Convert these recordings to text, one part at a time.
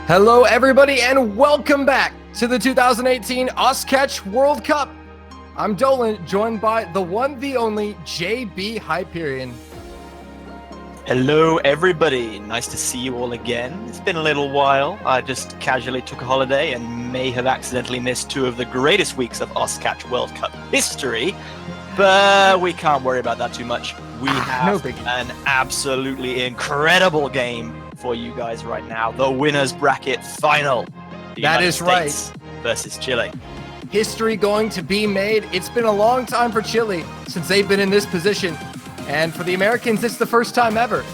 Hello, everybody, and welcome back to the 2018 Oscatch World Cup. I'm Dolan, joined by the one, the only JB Hyperion. Hello, everybody. Nice to see you all again. It's been a little while. I just casually took a holiday and may have accidentally missed two of the greatest weeks of Oscatch World Cup history, but we can't worry about that too much. We have an absolutely incredible game for you guys right now. The winners bracket final. That is right. Versus Chile. History going to be made. It's been a long time for Chile since they've been in this position. And for the Americans, it's the first time ever.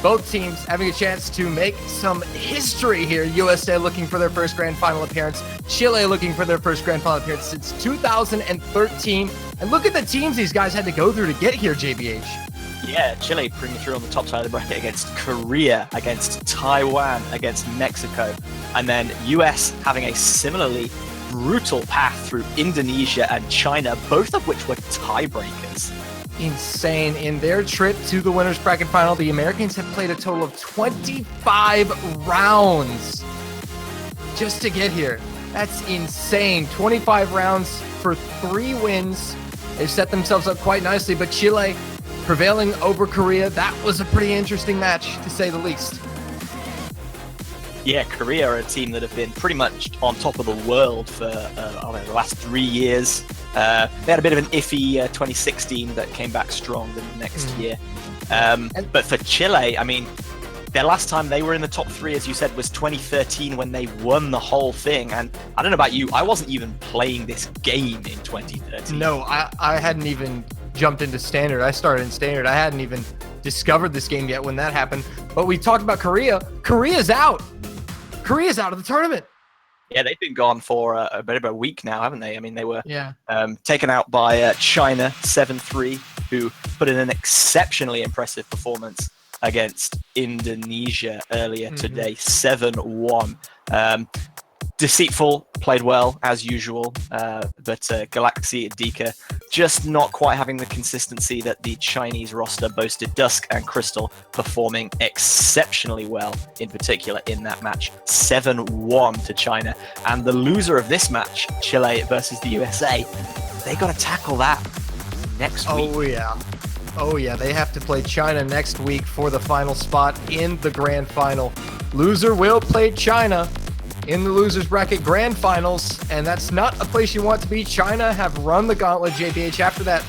Both teams having a chance to make some history here. USA looking for their first grand final appearance. Chile looking for their first grand final appearance since 2013. And look at the teams these guys had to go through to get here, JBH. Yeah, Chile bringing through on the top side of the bracket against Korea, against Taiwan, against Mexico. And then US having a similarly brutal path through Indonesia and China, both of which were tiebreakers. Insane. In their trip to the winners bracket final, the Americans have played a total of 25 rounds just to get here. That's insane. 25 rounds for 3 wins. They've set themselves up quite nicely, but Chile prevailing over Korea, that was a pretty interesting match, to say the least. Yeah, Korea are a team that have been pretty much on top of the world for the last 3 years. They had a bit of an iffy 2016 that came back strong the next year. But for Chile, I mean, their last time they were in the top 3, as you said, was 2013 when they won the whole thing. And I don't know about you, I wasn't even playing this game in 2013. No, I hadn't even jumped into Standard. I started in Standard. I hadn't even discovered this game yet when that happened. But we talked about Korea. Korea's out. Korea's out of the tournament. Yeah, they've been gone for about a week now, haven't they? I mean, they were taken taken out by China 7-3, who put in an exceptionally impressive performance against Indonesia earlier today, 7-1. Deceitful played well as usual, but Galaxy Dika just not quite having the consistency that the Chinese roster boasted. Dusk and Crystal performing exceptionally well, in particular in that match, 7-1 to China. And the loser of this match, Chile versus the USA, they got to tackle that next week. Oh yeah, they have to play China next week for the final spot in the grand final. Loser will play China in the losers bracket grand finals, and that's not a place you want to be. China have run the gauntlet, JPH, after that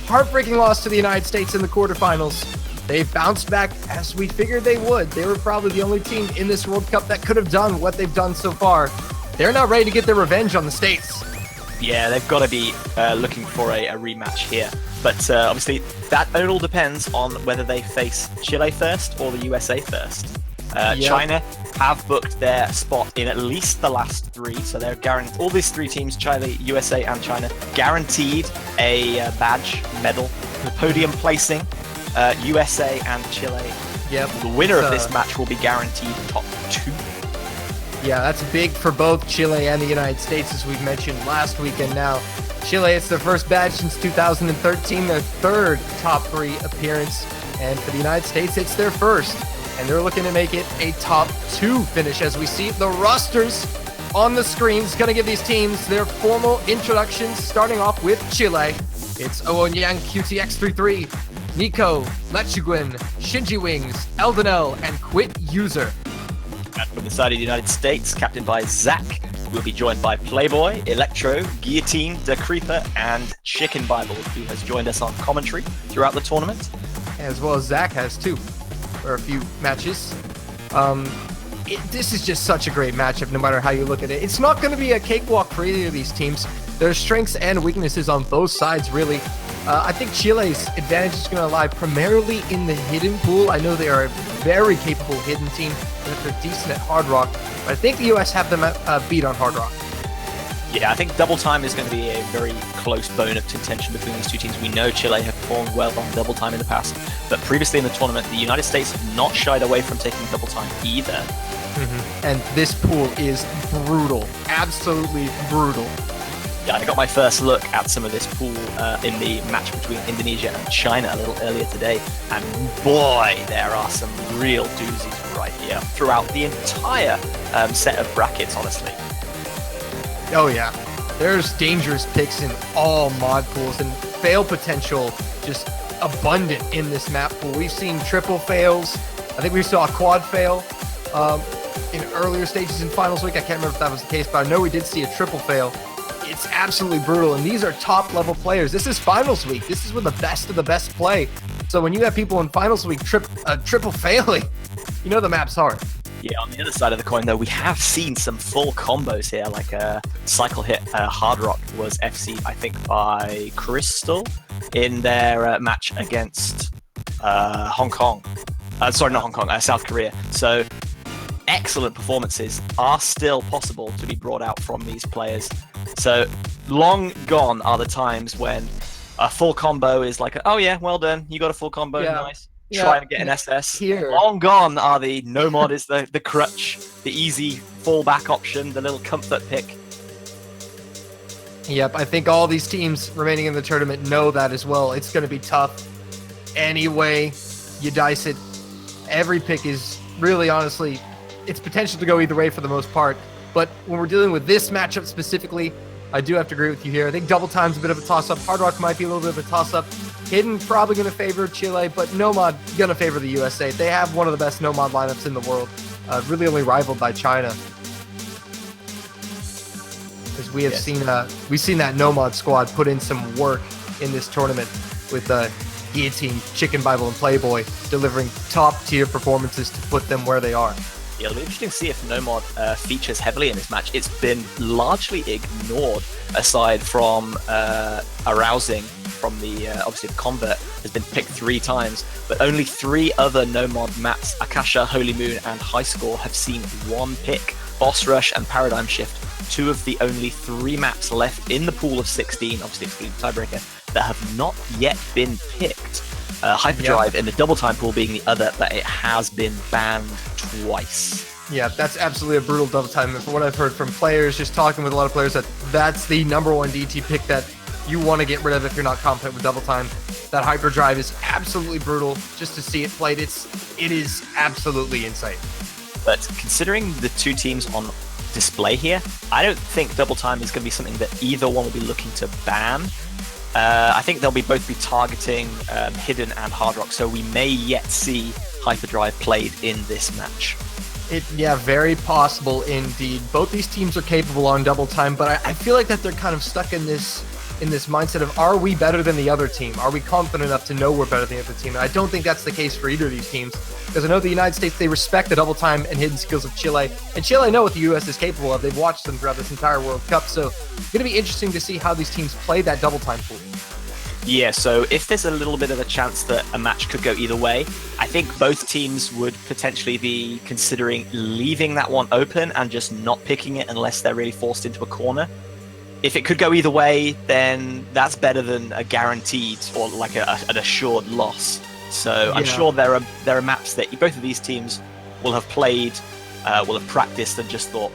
heartbreaking loss to the United States in the quarterfinals. They've bounced back as we figured they would. They were probably the only team in this World Cup that could have done what they've done so far. They're now ready to get their revenge on the States. Yeah, they've got to be looking for a rematch here. But obviously, that all depends on whether they face Chile first or the USA first. China have booked their spot in at least the last 3, so they're guaranteed. All these 3 teams, Chile, USA, and China, guaranteed a badge, medal, podium placing. USA and Chile. Yep. The winner of this match will be guaranteed top 2. Yeah, that's big for both Chile and the United States, as we've mentioned last week. And now Chile, it's their first badge since 2013, their 3rd top 3 appearance. And for the United States, it's their first. And they're looking to make it a top 2 finish. As we see the rosters on the screens, going to give these teams their formal introductions, starting off with Chile. It's Oonyang QTX33, Nico, Lechuguin, Shinji Wings, Eldenel, and Quit User. And from the side of the United States, captained by Zach, we'll be joined by Playboy, Electro, Guillotine, The Creeper, and Chicken Bible, who has joined us on commentary throughout the tournament. As well as Zach has too, for a few matches. This is just such a great matchup, no matter how you look at it. It's not going to be a cakewalk for either of these teams. There's strengths and weaknesses on both sides, really. I think Chile's advantage is going to lie primarily in the hidden pool. I know they are a very capable hidden team, and they're decent at Hard Rock, but I think the US have them beat on Hard Rock. Yeah, I think double time is going to be a very close bone of contention between these two teams. We know Chile have performed well on double time in the past, but previously in the tournament, the United States have not shied away from taking double time either. And this pool is brutal, absolutely brutal. Yeah, I got my first look at some of this pool in the match between Indonesia and China a little earlier today, and boy, there are some real doozies right here throughout the entire set of brackets, honestly. Oh yeah, there's dangerous picks in all mod pools, and fail potential just abundant in this map pool. We've seen triple fails. I think we saw a quad fail in earlier stages in finals week. I can't remember if that was the case, but I know we did see a triple fail. It's absolutely brutal, and these are top level players. This is finals week. This is where the best of the best play. So when you have people in finals week triple failing, you know the map's hard. Yeah, on the other side of the coin, though, we have seen some full combos here, like Cycle Hit Hard Rock was FC'd, I think, by Crystal in their match against Hong Kong. Sorry, not Hong Kong, South Korea. So excellent performances are still possible to be brought out from these players. So long gone are the times when a full combo is like, oh yeah, well done, you got a full combo, nice. Try and get an SS. Here. Long gone are the no mod is the crutch, the easy fallback option, the little comfort pick. Yep, I think all these teams remaining in the tournament know that as well. It's going to be tough. Anyway, you dice it. Every pick is really, honestly, it's potential to go either way for the most part. But when we're dealing with this matchup specifically, I do have to agree with you here. I think Double Time's a bit of a toss-up. Hard Rock might be a little bit of a toss-up. Hidden probably going to favor Chile, but Nomad going to favor the USA. They have one of the best Nomad lineups in the world, really only rivaled by China. As we have seen, we've seen that Nomad squad put in some work in this tournament with Guillotine, Chicken Bible, and Playboy delivering top-tier performances to put them where they are. Yeah, it'll be interesting to see if Nomad features heavily in this match. It's been largely ignored, aside from Arousing from the, obviously the Convert has been picked 3 times, but only 3 other Nomad maps, Akasha, Holy Moon, and High Score, have seen 1 pick. Boss Rush and Paradigm Shift, 2 of the only 3 maps left in the pool of 16, obviously excluding Tiebreaker, that have not yet been picked. Hyperdrive in the Double Time pool being the other, that it has been banned twice. Yeah, that's absolutely a brutal Double Time. And for what I've heard from players, just talking with a lot of players, that's the #1 DT pick that you want to get rid of if you're not competent with Double Time. That Hyperdrive is absolutely brutal. Just to see it played, it is absolutely insane. But considering the 2 teams on display here, I don't think Double Time is going to be something that either one will be looking to ban. I think they'll both be targeting Hidden and Hard Rock, so we may yet see Hyperdrive played in this match. Yeah, very possible indeed. Both these teams are capable on Double Time, but I feel like that they're kind of stuck in this mindset of, are we better than the other team? Are we confident enough to know we're better than the other team? And I don't think that's the case for either of these teams, because I know the United States, they respect the Double Time and hidden skills of Chile, and Chile know what the US is capable of. They've watched them throughout this entire World Cup, so it's going to be interesting to see how these teams play that Double Time pool. Yeah, so if there's a little bit of a chance that a match could go either way, I think both teams would potentially be considering leaving that one open and just not picking it unless they're really forced into a corner. If it could go either way, then that's better than a guaranteed or like an assured loss. So I'm sure there are maps that both of these teams will have played, will have practiced and just thought,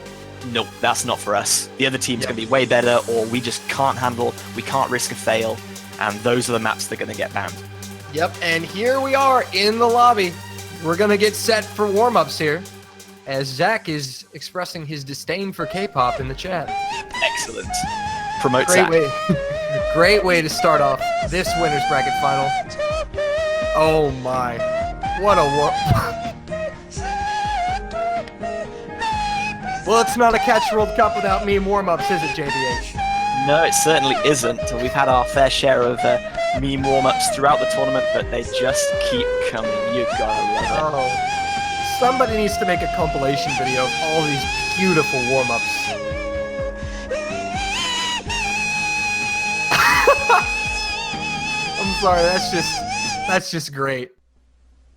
nope, that's not for us. The other team's going to be way better, or we just can't handle, we can't risk a fail. And those are the maps that are going to get banned. Yep, and here we are in the lobby. We're going to get set for warm-ups here, as Zach is expressing his disdain for K-pop in the chat. Excellent. Promote Zach. Great way to start off this winner's bracket final. Oh my. What a Well, it's not a Catch World Cup without meme warm-ups, is it, JBH? No, it certainly isn't. We've had our fair share of meme warm-ups throughout the tournament, but they just keep coming. You've got to love it. Oh, somebody needs to make a compilation video of all these beautiful warm-ups. I'm sorry, that's just great.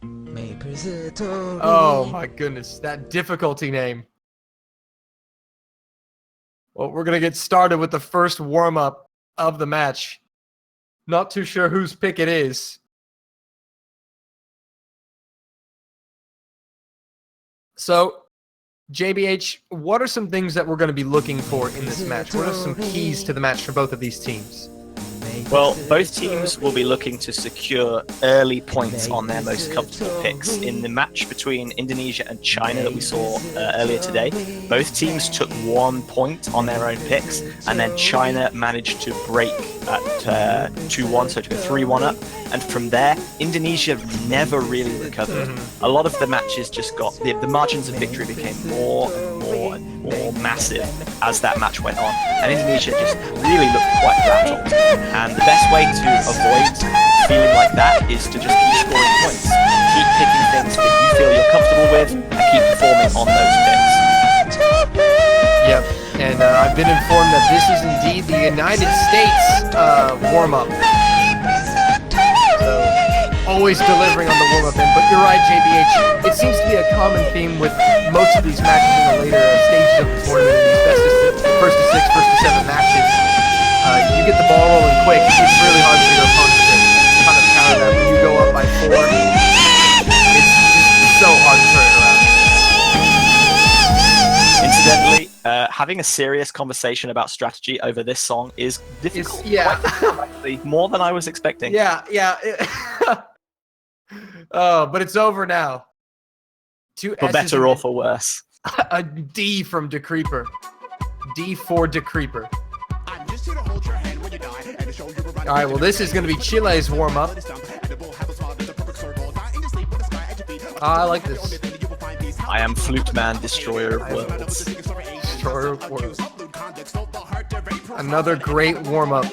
Oh my goodness, that difficulty name. Well, we're going to get started with the first warm-up of the match. Not too sure whose pick it is. So, JBH, what are some things that we're going to be looking for in this match? What are some keys to the match for both of these teams? Well, both teams will be looking to secure early points on their most comfortable picks. In the match between Indonesia and China that we saw earlier today, both teams took 1 point on their own picks, and then China managed to break at 2-1, so took a 3-1 up. And from there, Indonesia never really recovered. A lot of the matches just got... The margins of victory became more and more and more massive as that match went on. And Indonesia just really looked quite rattled. And the best way to avoid feeling like that is to just keep scoring points. Keep picking things that you feel you're comfortable with and keep performing on those picks. Yep, and I've been informed that this is indeed the United States warm-up. So, always delivering on the warm-up end. But you're right, JBH. It seems to be a common theme with most of these matches in the later stages of the tournament, in these first to six, first to seven matches. You get the ball rolling quick, it's really hard for your opponent to kind of counter that. When you go up by 4, it's just so hard to turn it around. Incidentally, having a serious conversation about strategy over this song is difficult. Quite more than I was expecting. Yeah. Oh, but it's over now. For better or for worse. A D from DeCreeper. D for DeCreeper. All right, well, this is going to be Chile's warm-up. I like this. I am Flute Man, Destroyer of Worlds. Destroyer of Worlds. Another great warm-up.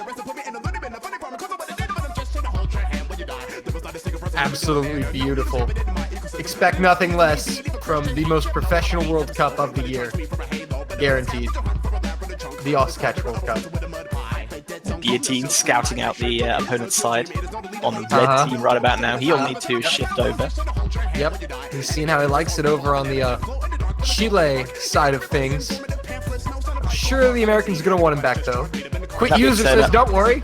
Absolutely beautiful. Expect nothing less from the most professional World Cup of the year. Guaranteed. The Oscatch World Cup. Guillotine scouting out the opponent's side on the red team right about now. He'll need to shift over. Yep, he's seen how he likes it over on the Chile side of things. I'm sure the Americans are going to want him back, though. Quick user says, don't worry,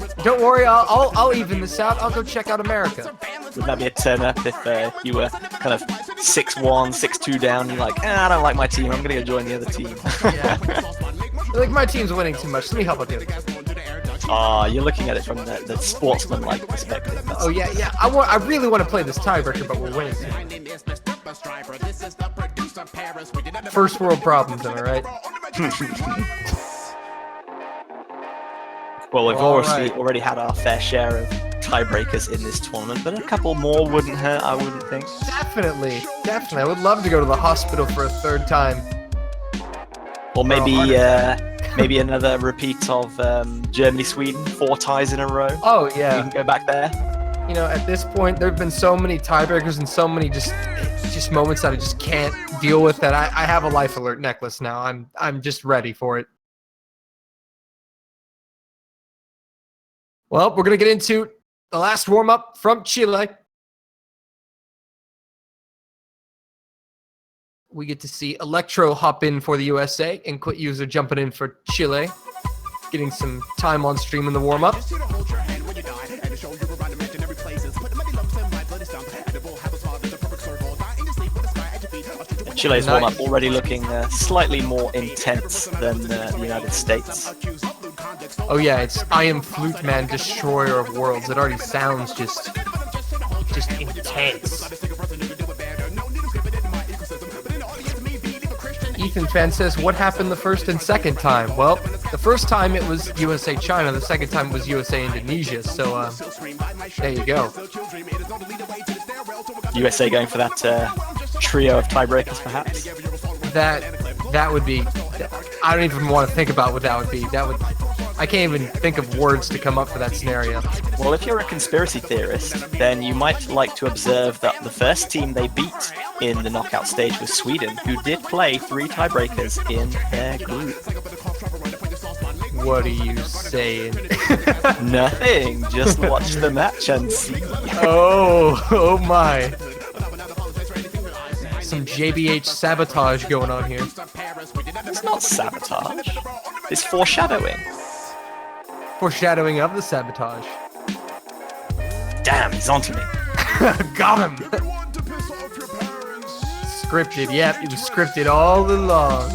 I'll even this out. I'll go check out America. Wouldn't that be a turn-up if you were kind of 6-1, 6-2 down, you're like, I don't like my team, I'm going to go join the other team. Like, my team's winning too much, let me help out the other guys. You're looking at it from the sportsman-like perspective. Oh, yeah. I really want to play this tiebreaker, but we're winning. First world problems, am I right? Well, we've already had our fair share of tiebreakers in this tournament, but a couple more wouldn't hurt, I wouldn't think. Definitely. I would love to go to the hospital for a third time. Or maybe another repeat of Germany-Sweden, 4 ties in a row. Oh, yeah. We can go back there. You know, at this point, there have been so many tiebreakers and so many just moments that I just can't deal with that I have a life alert necklace now. I'm just ready for it. Well, we're going to get into the last warm-up from Chile. We get to see Electro hop in for the USA and Quit User jumping in for Chile. Getting some time on stream in the warm-up. Chile's warm-up already looking slightly more intense than the United States. Oh yeah, it's I am Flute Man, Destroyer of Worlds. It already sounds just intense. Ethan Fan says, what happened the first and second time? Well, the first time it was USA-China, the second time it was USA-Indonesia, so there you go. USA going for that trio of tiebreakers, perhaps? That would be... I don't even want to think about what that would be. I can't even think of words to come up for that scenario. Well, if you're a conspiracy theorist, then you might like to observe that the first team they beat in the knockout stage was Sweden, who did play 3 tiebreakers in their group. What are you saying? Nothing. Just watch the match and see. Oh my. Some JBH sabotage going on here. It's not sabotage. It's foreshadowing. Foreshadowing of the sabotage. Damn, he's onto me. Got him. scripted. Yep, it was scripted all along.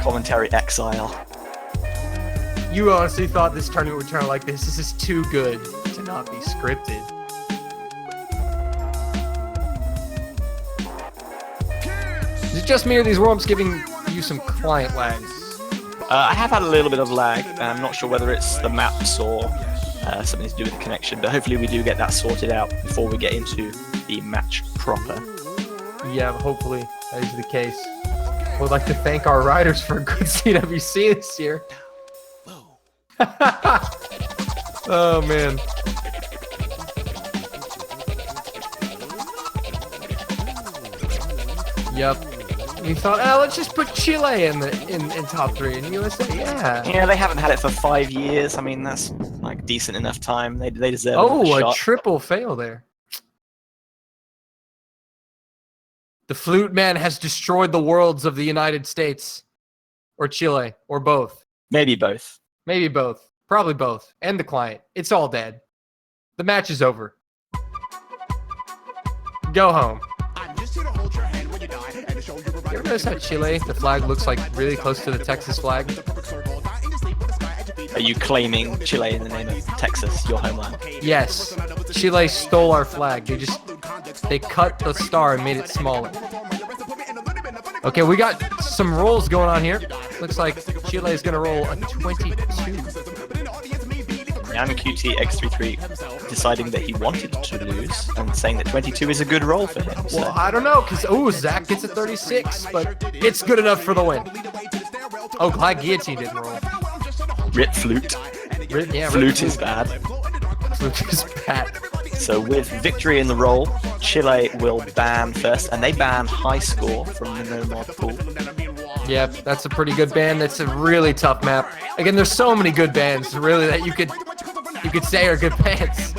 Commentary exile. You honestly thought this tournament would turn out like this. This is too good to not be scripted. Is it just me or these warm-ups giving you some client lags? I have had a little bit of lag, and I'm not sure whether it's the maps or something to do with the connection, but hopefully we do get that sorted out before we get into the match proper. Yeah, hopefully that is the case. We'd like to thank our riders for a good CWC this year. Oh, man. Yep. We thought, let's just put Chile in top 3 and USA. Yeah, they haven't had it for 5 years. I mean, that's like decent enough time. They deserve a shot. triple fail there. The flute man has destroyed the worlds of the United States, or Chile, or both. Maybe both. Maybe both. Probably both. And the client. It's all dead. The match is over. Go home. You ever notice how Chile, the flag looks like really close to the Texas flag? Are you claiming Chile in the name of Texas, your homeland? Yes. Chile stole our flag. They cut the star and made it smaller. Okay, we got some rolls going on here. Looks like Chile is going to roll a 22. QTX33 deciding that he wanted to lose and saying that 22 is a good roll for him. So. Well, I don't know, because, Zach gets a 36, but it's good enough for the win. Oh, glad Guillotine didn't roll. Rip Flute. Flute is bad. Flute is bad. So with victory in the roll, Chile will ban first, and they ban high score from the no-mod pool. Yep, that's a pretty good ban. That's a really tough map. Again, there's so many good bans, really, that you could say are good bans.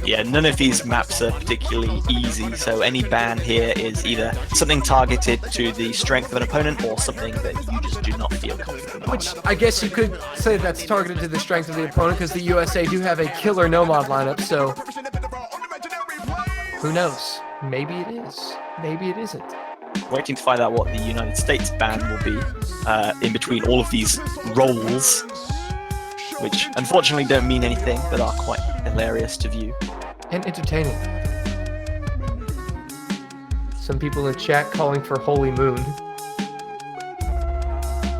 Yeah, none of these maps are particularly easy, so any ban here is either something targeted to the strength of an opponent or something that you just do not feel comfortable with. Which I guess you could say that's targeted to the strength of the opponent because the USA do have a killer no-mod lineup, so who knows? Maybe it is. Maybe it isn't. Waiting to find out what the United States ban will be in between all of these rolls, which unfortunately don't mean anything, but are quite hilarious to view. And entertaining. Some people in chat calling for Holy Moon.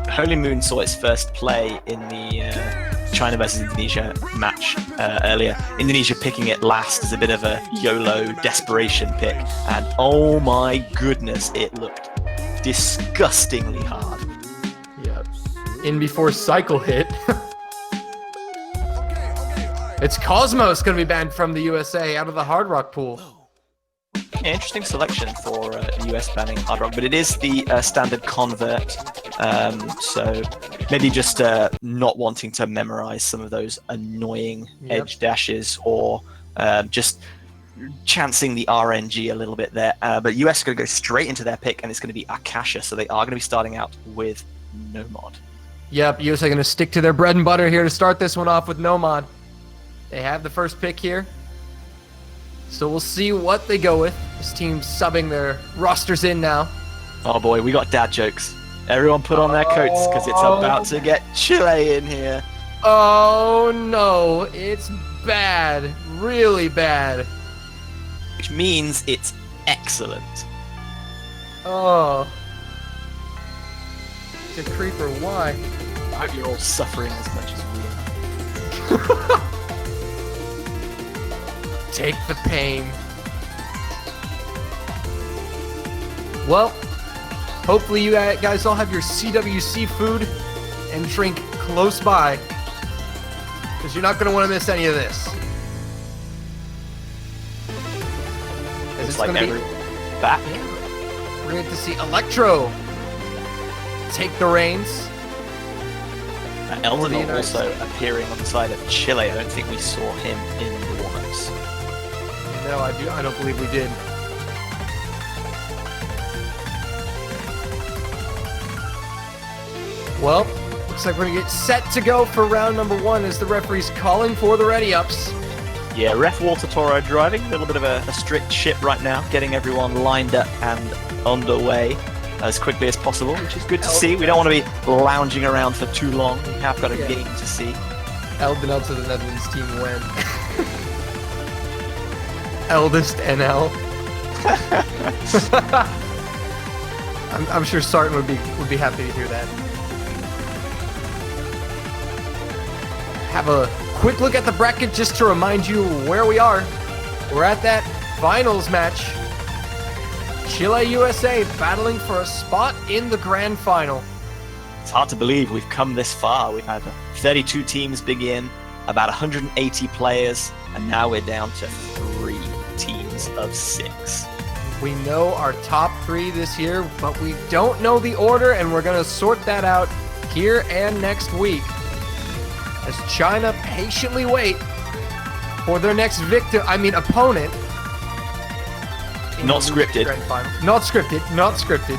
Holy Moon saw its first play in the China versus Indonesia match earlier. Indonesia picking it last as a bit of a YOLO desperation pick, and oh my goodness, it looked disgustingly hard. Yep. In before cycle hit. It's Cosmos going to be banned from the USA out of the Hard Rock pool. Yeah, interesting selection for the US banning Hard Rock, but it is the standard convert, so maybe just not wanting to memorize some of those annoying edge dashes or just chancing the RNG a little bit there. But US are going to go straight into their pick, and it's going to be Akasha, so they are going to be starting out with no mod. Yep, US are going to stick to their bread and butter here to start this one off with no mod. They have the first pick here. So we'll see what they go with. This team's subbing their rosters in now. Oh boy, we got dad jokes. Everyone put on their coats because it's about to get Chile in here. Oh no, it's bad. Really bad. Which means it's excellent. Oh. The creeper, why? I hope you're all suffering as much as we are. Take the pain. Well, hopefully you guys all have your CWC food and drink close by, because you're not going to want to miss any of this. It's like every back. Yeah. We're going to see Electro take the reins. Elden also appearing on the side of Chile. I don't think we saw him in the warm-ups. No, I don't believe we did. Well, looks like we're going to get set to go for round number 1 as the referee's calling for the ready-ups. Yeah, Ref Walter Toro driving a little bit of a strict ship right now, getting everyone lined up and underway as quickly as possible, which is good to see. We don't want to be lounging around for too long. We have got a game to see. Eldenel to the Netherlands team win. Eldest NL. I'm sure Sarton would be happy to hear that. Have a quick look at the bracket just to remind you where we are. We're at that finals match. Chile, USA battling for a spot in the grand final. It's hard to believe we've come this far. We've had 32 teams begin, about 180 players, and now we're down to 3 teams of 6. We know our top 3 this year, but we don't know the order, and we're going to sort that out here and next week as China patiently wait for their next opponent. Not scripted. Not scripted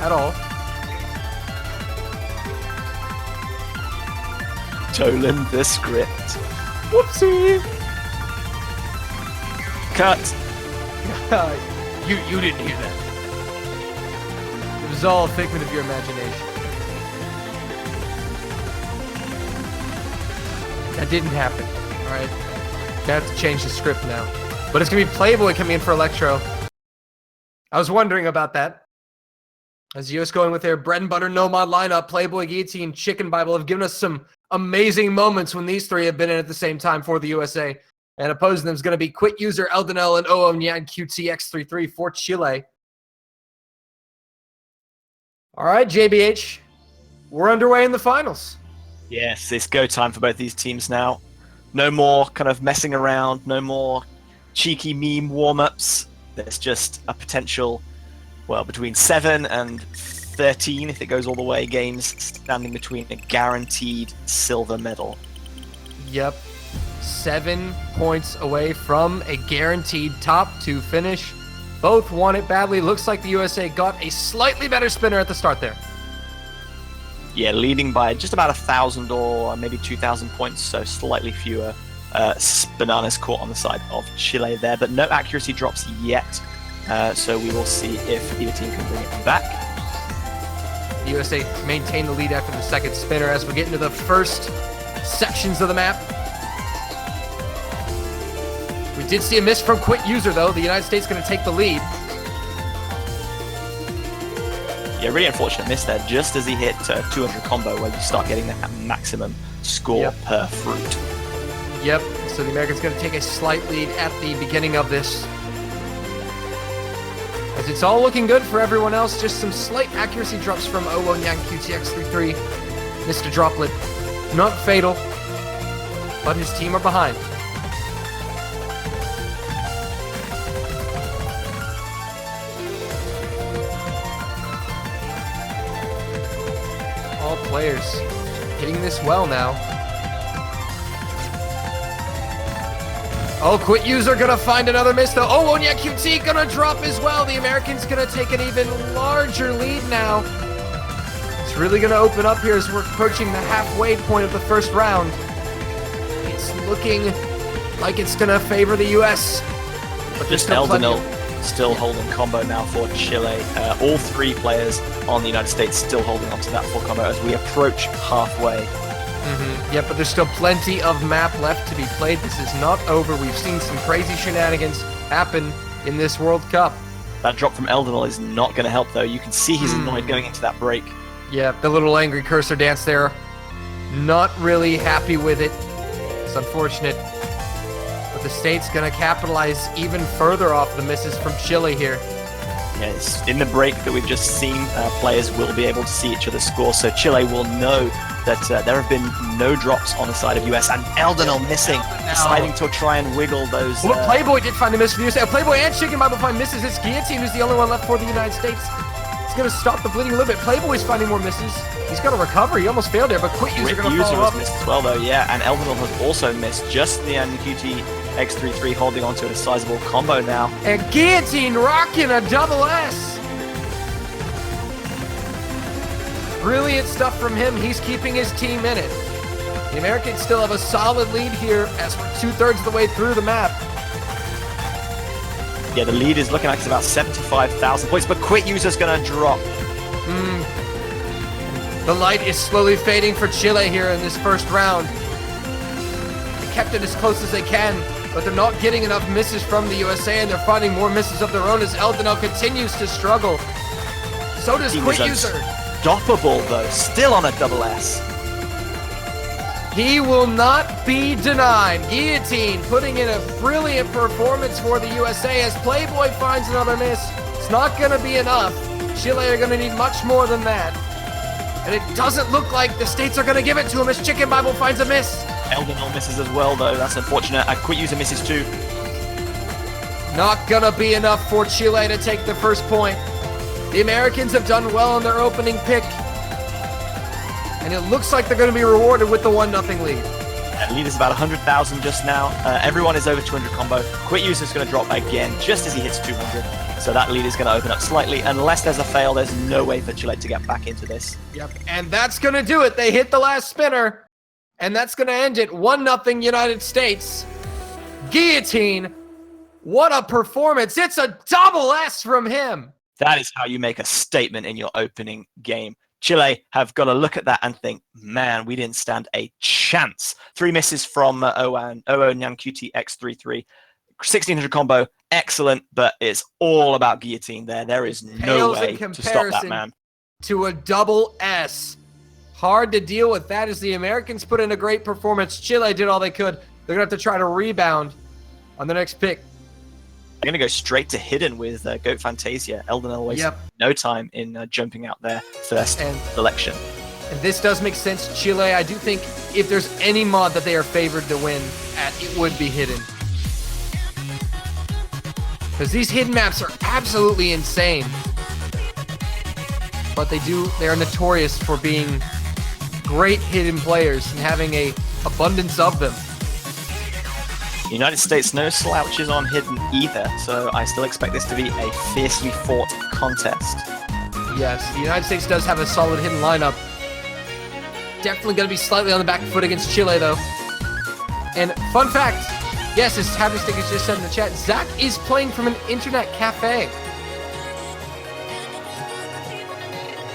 at all. Stolen the script. Whoopsie. Cut. You didn't hear that. It was all a figment of your imagination. That didn't happen. All right. Gonna have to change the script now. But it's going to be Playboy coming in for Electro. I was wondering about that. As the US going with their bread and butter no-mod lineup, Playboy, Guillotine, Chicken Bible have given us some amazing moments when these 3 have been in at the same time for the USA. And opposing them is going to be Quit User, Eldenel, and Nyan QTX33 for Chile. All right, JBH. We're underway in the finals. Yes, it's go time for both these teams now. No more kind of messing around, no more cheeky meme warm-ups. There's just a potential, well, between 7 and 13, if it goes all the way, games standing between a guaranteed silver medal. Yep. 7 points away from a guaranteed top 2 finish. Both won it badly. Looks like the USA got a slightly better spinner at the start there. Yeah, leading by just about 1,000 or maybe 2,000 points, so slightly fewer bananas caught on the side of Chile there, but no accuracy drops yet. So we will see if either team can bring it back. The USA maintain the lead after the second spinner as we get into the first sections of the map. We did see a miss from Quit User, though. The United States going to take the lead. Yeah, really unfortunate miss there, just as he hit 200 combo, where you start getting that maximum score per fruit. Yep, so the Americans going to take a slight lead at the beginning of this. As it's all looking good for everyone else, just some slight accuracy drops from Nyan QTX33. Missed a droplet. Not fatal, but his team are behind. All players hitting this well now. Oh, Quit User gonna find another miss though. Oh, Nyan QT gonna drop as well. The Americans gonna take an even larger lead now. It's really gonna open up here as we're approaching the halfway point of the first round. It's looking like it's gonna favor the US. But just Eldenel still holding combo now for Chile. All 3 players on the United States still holding on to that full combo as we approach halfway. Yeah, but there's still plenty of map left to be played. This is not over. We've seen some crazy shenanigans happen in this World Cup. That drop from Eldenel is not going to help, though. You can see he's annoyed going into that break. Yeah, the little angry cursor dance there. Not really happy with it. It's unfortunate. But the State's going to capitalize even further off the misses from Chile here. Yes, in the break that we've just seen, players will be able to see each other's score, so Chile will know that there have been no drops on the side of US, and Eldenel missing, deciding to try and wiggle those... Well, Playboy did find a miss for the USA. Playboy and Chicken Bible find misses. It's Guillotine who's the only one left for the United States. It's going to stop the bleeding a little bit. Playboy's finding more misses. He's got to recover. He almost failed there, but Quit User going to follow up. Missed as well, though, yeah, and Eldenel has also missed. Just the QT X33 holding onto a sizable combo now. And Guillotine rocking a double S. Brilliant stuff from him. He's keeping his team in it. The Americans still have a solid lead here as we're 2/3 of the way through the map. Yeah, the lead is looking like it's about 75,000 points, but Quit User's going to drop. The light is slowly fading for Chile here in this first round. They kept it as close as they can, but they're not getting enough misses from the USA, and they're finding more misses of their own as Eldenel continues to struggle. So does Quit User. Unstoppable, though, still on a double S. He will not be denied. Guillotine putting in a brilliant performance for the USA as Playboy finds another miss. It's not going to be enough. Chile are going to need much more than that. And it doesn't look like the States are going to give it to him as Chicken Bible finds a miss. Eldenel misses as well, though. That's unfortunate. Quit User misses too. Not going to be enough for Chile to take the first point. The Americans have done well on their opening pick. And it looks like they're going to be rewarded with the 1-0 lead. The lead is about 100,000 just now. Everyone is over 200 combo. Quit User is going to drop again just as he hits 200. So that lead is going to open up slightly. Unless there's a fail, there's no way for Chile to get back into this. Yep, and that's going to do it. They hit the last spinner. And that's going to end it. 1-0 United States. Guillotine. What a performance. It's a double S from him. That is how you make a statement in your opening game. Chile have got to look at that and think, man, we didn't stand a chance. 3 misses from Oo Nyankuti X33. 1600 combo, excellent, but it's all about Guillotine there. There is no way to stop that man. To a double S. Hard to deal with that as the Americans put in a great performance. Chile did all they could. They're going to have to try to rebound on the next pick. They're going to go straight to hidden with Goat Fantasia. Eldenel wasted no time in jumping out there first selection. And this does make sense. Chile, I do think if there's any mod that they are favored to win at, it would be hidden. Because these hidden maps are absolutely insane. But they are notorious for being great hidden players and having a abundance of them. United States, no slouches on hidden either, so I still expect this to be a fiercely fought contest. Yes, the United States does have a solid hidden lineup. Definitely going to be slightly on the back foot against Chile, though. And fun fact, yes, as Happy Stickers just said in the chat, Zach is playing from an internet cafe.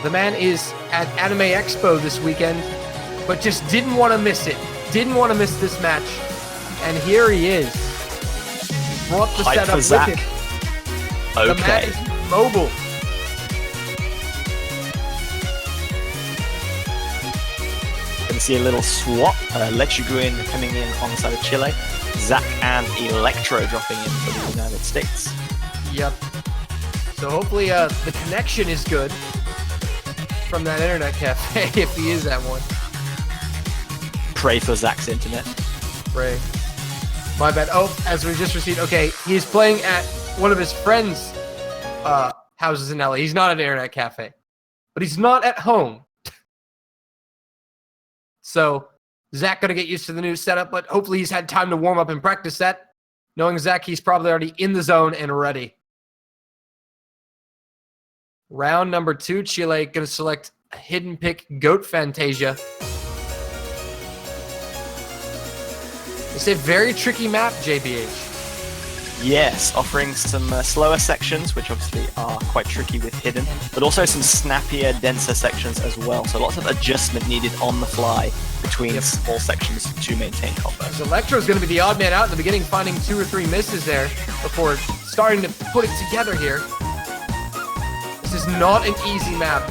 The man is at Anime Expo this weekend, but just didn't want to miss it. Didn't want to miss this match. And here he is. He brought the Hype setup for Zach. with him. Okay. The man is mobile. Gonna see a little swap. Lechiguin coming in on the side of Chile. Zach and Electro dropping in for the United States. Yep. So hopefully the connection is good from that internet cafe, if he is at one. Pray for Zach's internet. Pray. My bad. Oh, as we just received, okay, he's playing at one of his friends' houses in LA. He's not at an internet cafe, but he's not at home. So Zach gonna get used to the new setup, but hopefully he's had time to warm up and practice that. Knowing Zach, he's probably already in the zone and ready. Round number 2, Chile gonna select a hidden pick, Goat Fantasia. It's a very tricky map, JBH. Yes, offering some slower sections, which obviously are quite tricky with hidden, but also some snappier, denser sections as well. So lots of adjustment needed on the fly between small sections to maintain combos. Electro is going to be the odd man out in the beginning, finding 2 or 3 misses there before starting to put it together here. This is not an easy map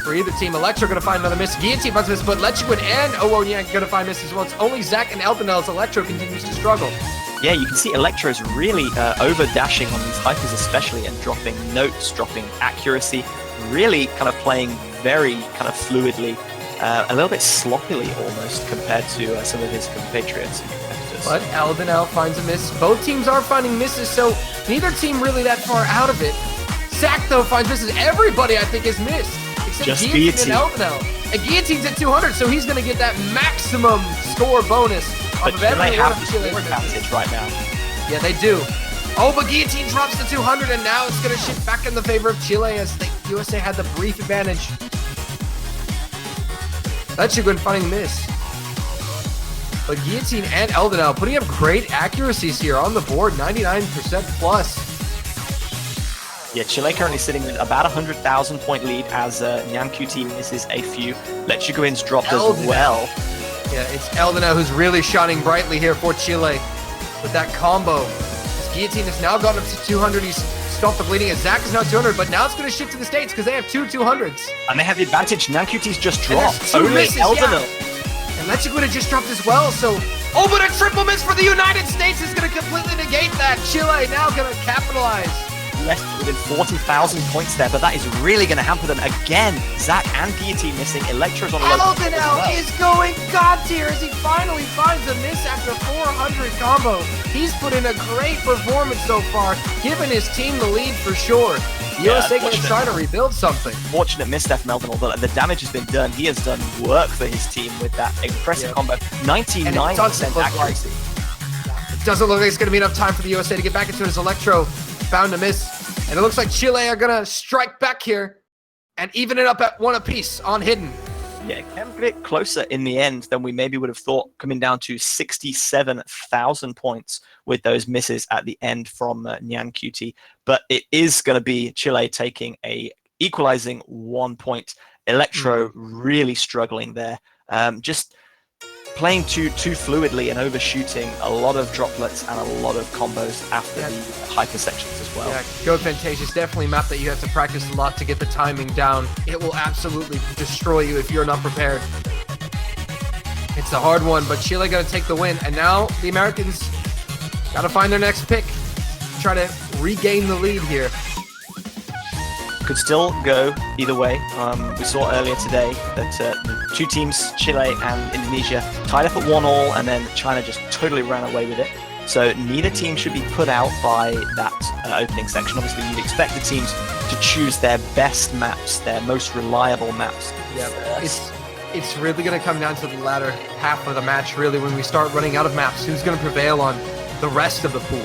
for either team. Electro going to find another miss. Guillotine finds a miss, but Lechiguin and Owonia going to find misses as well. It's only Zach and Eldenel as Electro continues to struggle. Yeah, you can see Electro's really over-dashing on these hypers especially and dropping notes, dropping accuracy, really kind of playing very kind of fluidly, a little bit sloppily almost compared to some of his compatriots and competitors. But Eldenel finds a miss. Both teams are finding misses, so neither team really that far out of it. Zach, though, finds misses. Everybody, I think, has missed, except Just Guillotine and Eldenel. And Guillotine's at 200, so he's going to get that maximum score bonus. But Chile have the score advantage right now. Yeah, they do. Oh, but Guillotine drops to 200, and now it's going to shift back in the favor of Chile as the USA had the brief advantage. Lechiguin finding miss. But Guillotine and Eldenel putting up great accuracies here on the board, 99% plus. Yeah, Chile currently sitting with about 100,000 point lead as Nyan QT misses a few. Let You Go In's dropped as well. Yeah, it's Eldonau who's really shining brightly here for Chile with that combo. His guillotine has now gotten up to 200. He's stopped the bleeding as Zach is now 200, but now it's going to shift to the States because they have two 200s. And they have the advantage. Nyan QT's just dropped. Only misses, Eldonau. Yeah. And Lechiguita just dropped as well, so... Oh, but a triple miss for the United States is going to completely negate that. Chile now going to capitalize. Left within 40,000 points there, but that is really going to hamper them again. Zach and Guillotine missing. Electro's on low. Eldonau is going god tier as he finally finds a miss after 400 combo. He's put in a great performance so far, giving his team the lead for sure. USA going to try to rebuild something. Fortunate miss there from Eldonau, but the damage has been done. He has done work for his team with that impressive combo. 99% accuracy. It doesn't look like it's going to be enough time for the USA to get back into his Electro. Found a miss. And it looks like Chile are going to strike back here and even it up at one apiece on Hidden. Yeah, it came a bit closer in the end than we maybe would have thought, coming down to 67,000 points with those misses at the end from Nyan QT. But it is going to be Chile taking a equalizing 1 point. Electro really struggling there. Just playing too fluidly and overshooting a lot of droplets and a lot of combos after the hyper sections as well. Yeah, Go Fantasia's definitely a map that you have to practice a lot to get the timing down. It will absolutely destroy you if you're not prepared. It's a hard one, but Chile got to take the win. And now the Americans got to find their next pick. Try to regain the lead here. Could still go either way. We saw earlier today that the two teams, Chile and Indonesia, tied up at 1-1, and then China just totally ran away with it. So neither team should be put out by that opening section. Obviously, you'd expect the teams to choose their best maps, their most reliable maps. Yeah, it's really going to come down to the latter half of the match, really, when we start running out of maps. Who's going to prevail on the rest of the pool?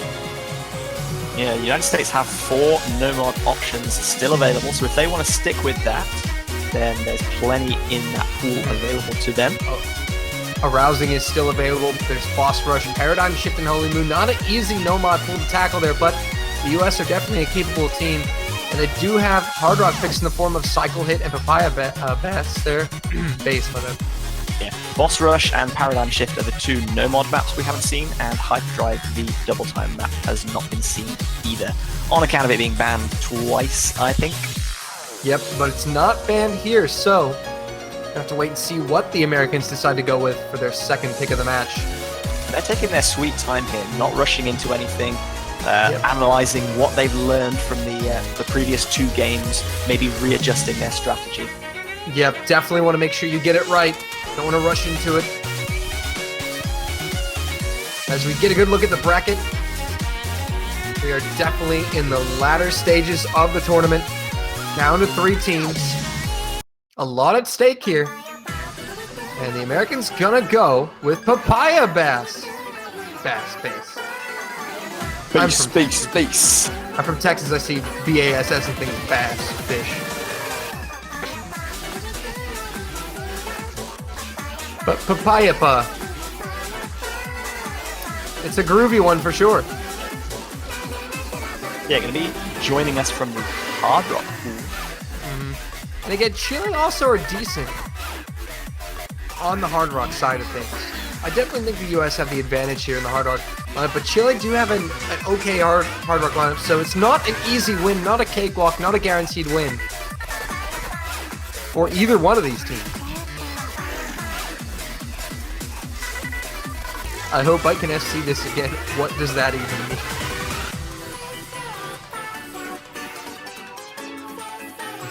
Yeah, the United States have 4 no-mod options still available, so if they want to stick with that, then there's plenty in that pool available to them. Arousing is still available. There's Boss Rush, Paradigm Shift, and Holy Moon. Not an easy no-mod pool to tackle there, but the US are definitely a capable team, and they do have Hard Rock picks in the form of Cycle Hit and Papaya Bass there. Base, my bad. Yeah, Boss Rush and Paradigm Shift are the 2 no-mod maps we haven't seen, and Hyperdrive, the double time map, has not been seen either, on account of it being banned twice, I think. Yep, but it's not banned here, so we have to wait and see what the Americans decide to go with for their second pick of the match. They're taking their sweet time here, not rushing into anything, analyzing what they've learned from the previous 2 games, maybe readjusting their strategy. Yep, definitely want to make sure you get it right. Don't want to rush into it. As we get a good look at the bracket, we are definitely in the latter stages of the tournament. Down to 3 teams. A lot at stake here. And the Americans gonna go with Papaya Bass. Bass. Space. I'm from Texas. I see BASS and think bass, fish. But Papaya Pa. It's a groovy one for sure. Yeah, going to be joining us from the Hard Rock pool. And again, Chile also are decent on the Hard Rock side of things. I definitely think the US have the advantage here in the Hard Rock lineup, but Chile do have an okay Hard Rock lineup, so it's not an easy win, not a cakewalk, not a guaranteed win for either one of these teams. I hope I can see this again. What does that even mean?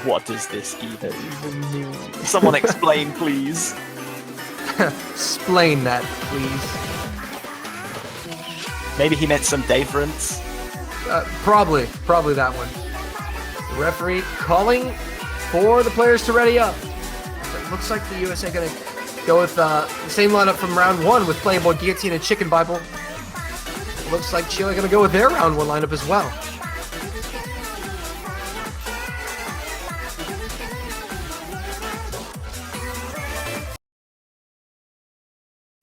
What does this even mean? Someone explain, please. Explain that, please. Maybe he meant some difference. Probably that one. The referee calling for the players to ready up. It looks like the USA gonna go with the same lineup from round 1 with Playboy, Guillotine, and Chicken Bible. It looks like Chile gonna go with their round 1 lineup as well.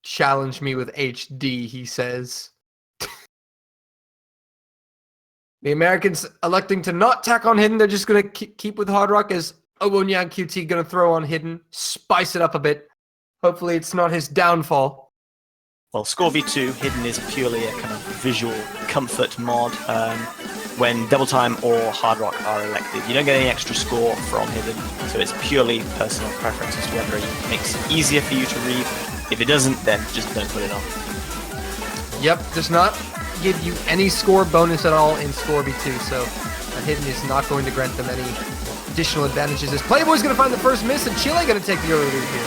Challenge me with HD, he says. The Americans electing to not tack on Hidden. They're just going to keep with Hard Rock as Owonyan QT going to throw on Hidden, spice it up a bit. Hopefully it's not his downfall. Well, Score V2 Hidden is purely a kind of visual comfort mod. When Double Time or Hard Rock are elected, you don't get any extra score from Hidden, so it's purely personal preference as to whether it makes it easier for you to read. If it doesn't, then just don't put it on. Yep, does not give you any score bonus at all in Score V2, so Hidden is not going to grant them any additional advantages. As Playboy's going to find the first miss, and Chile going to take the early lead here.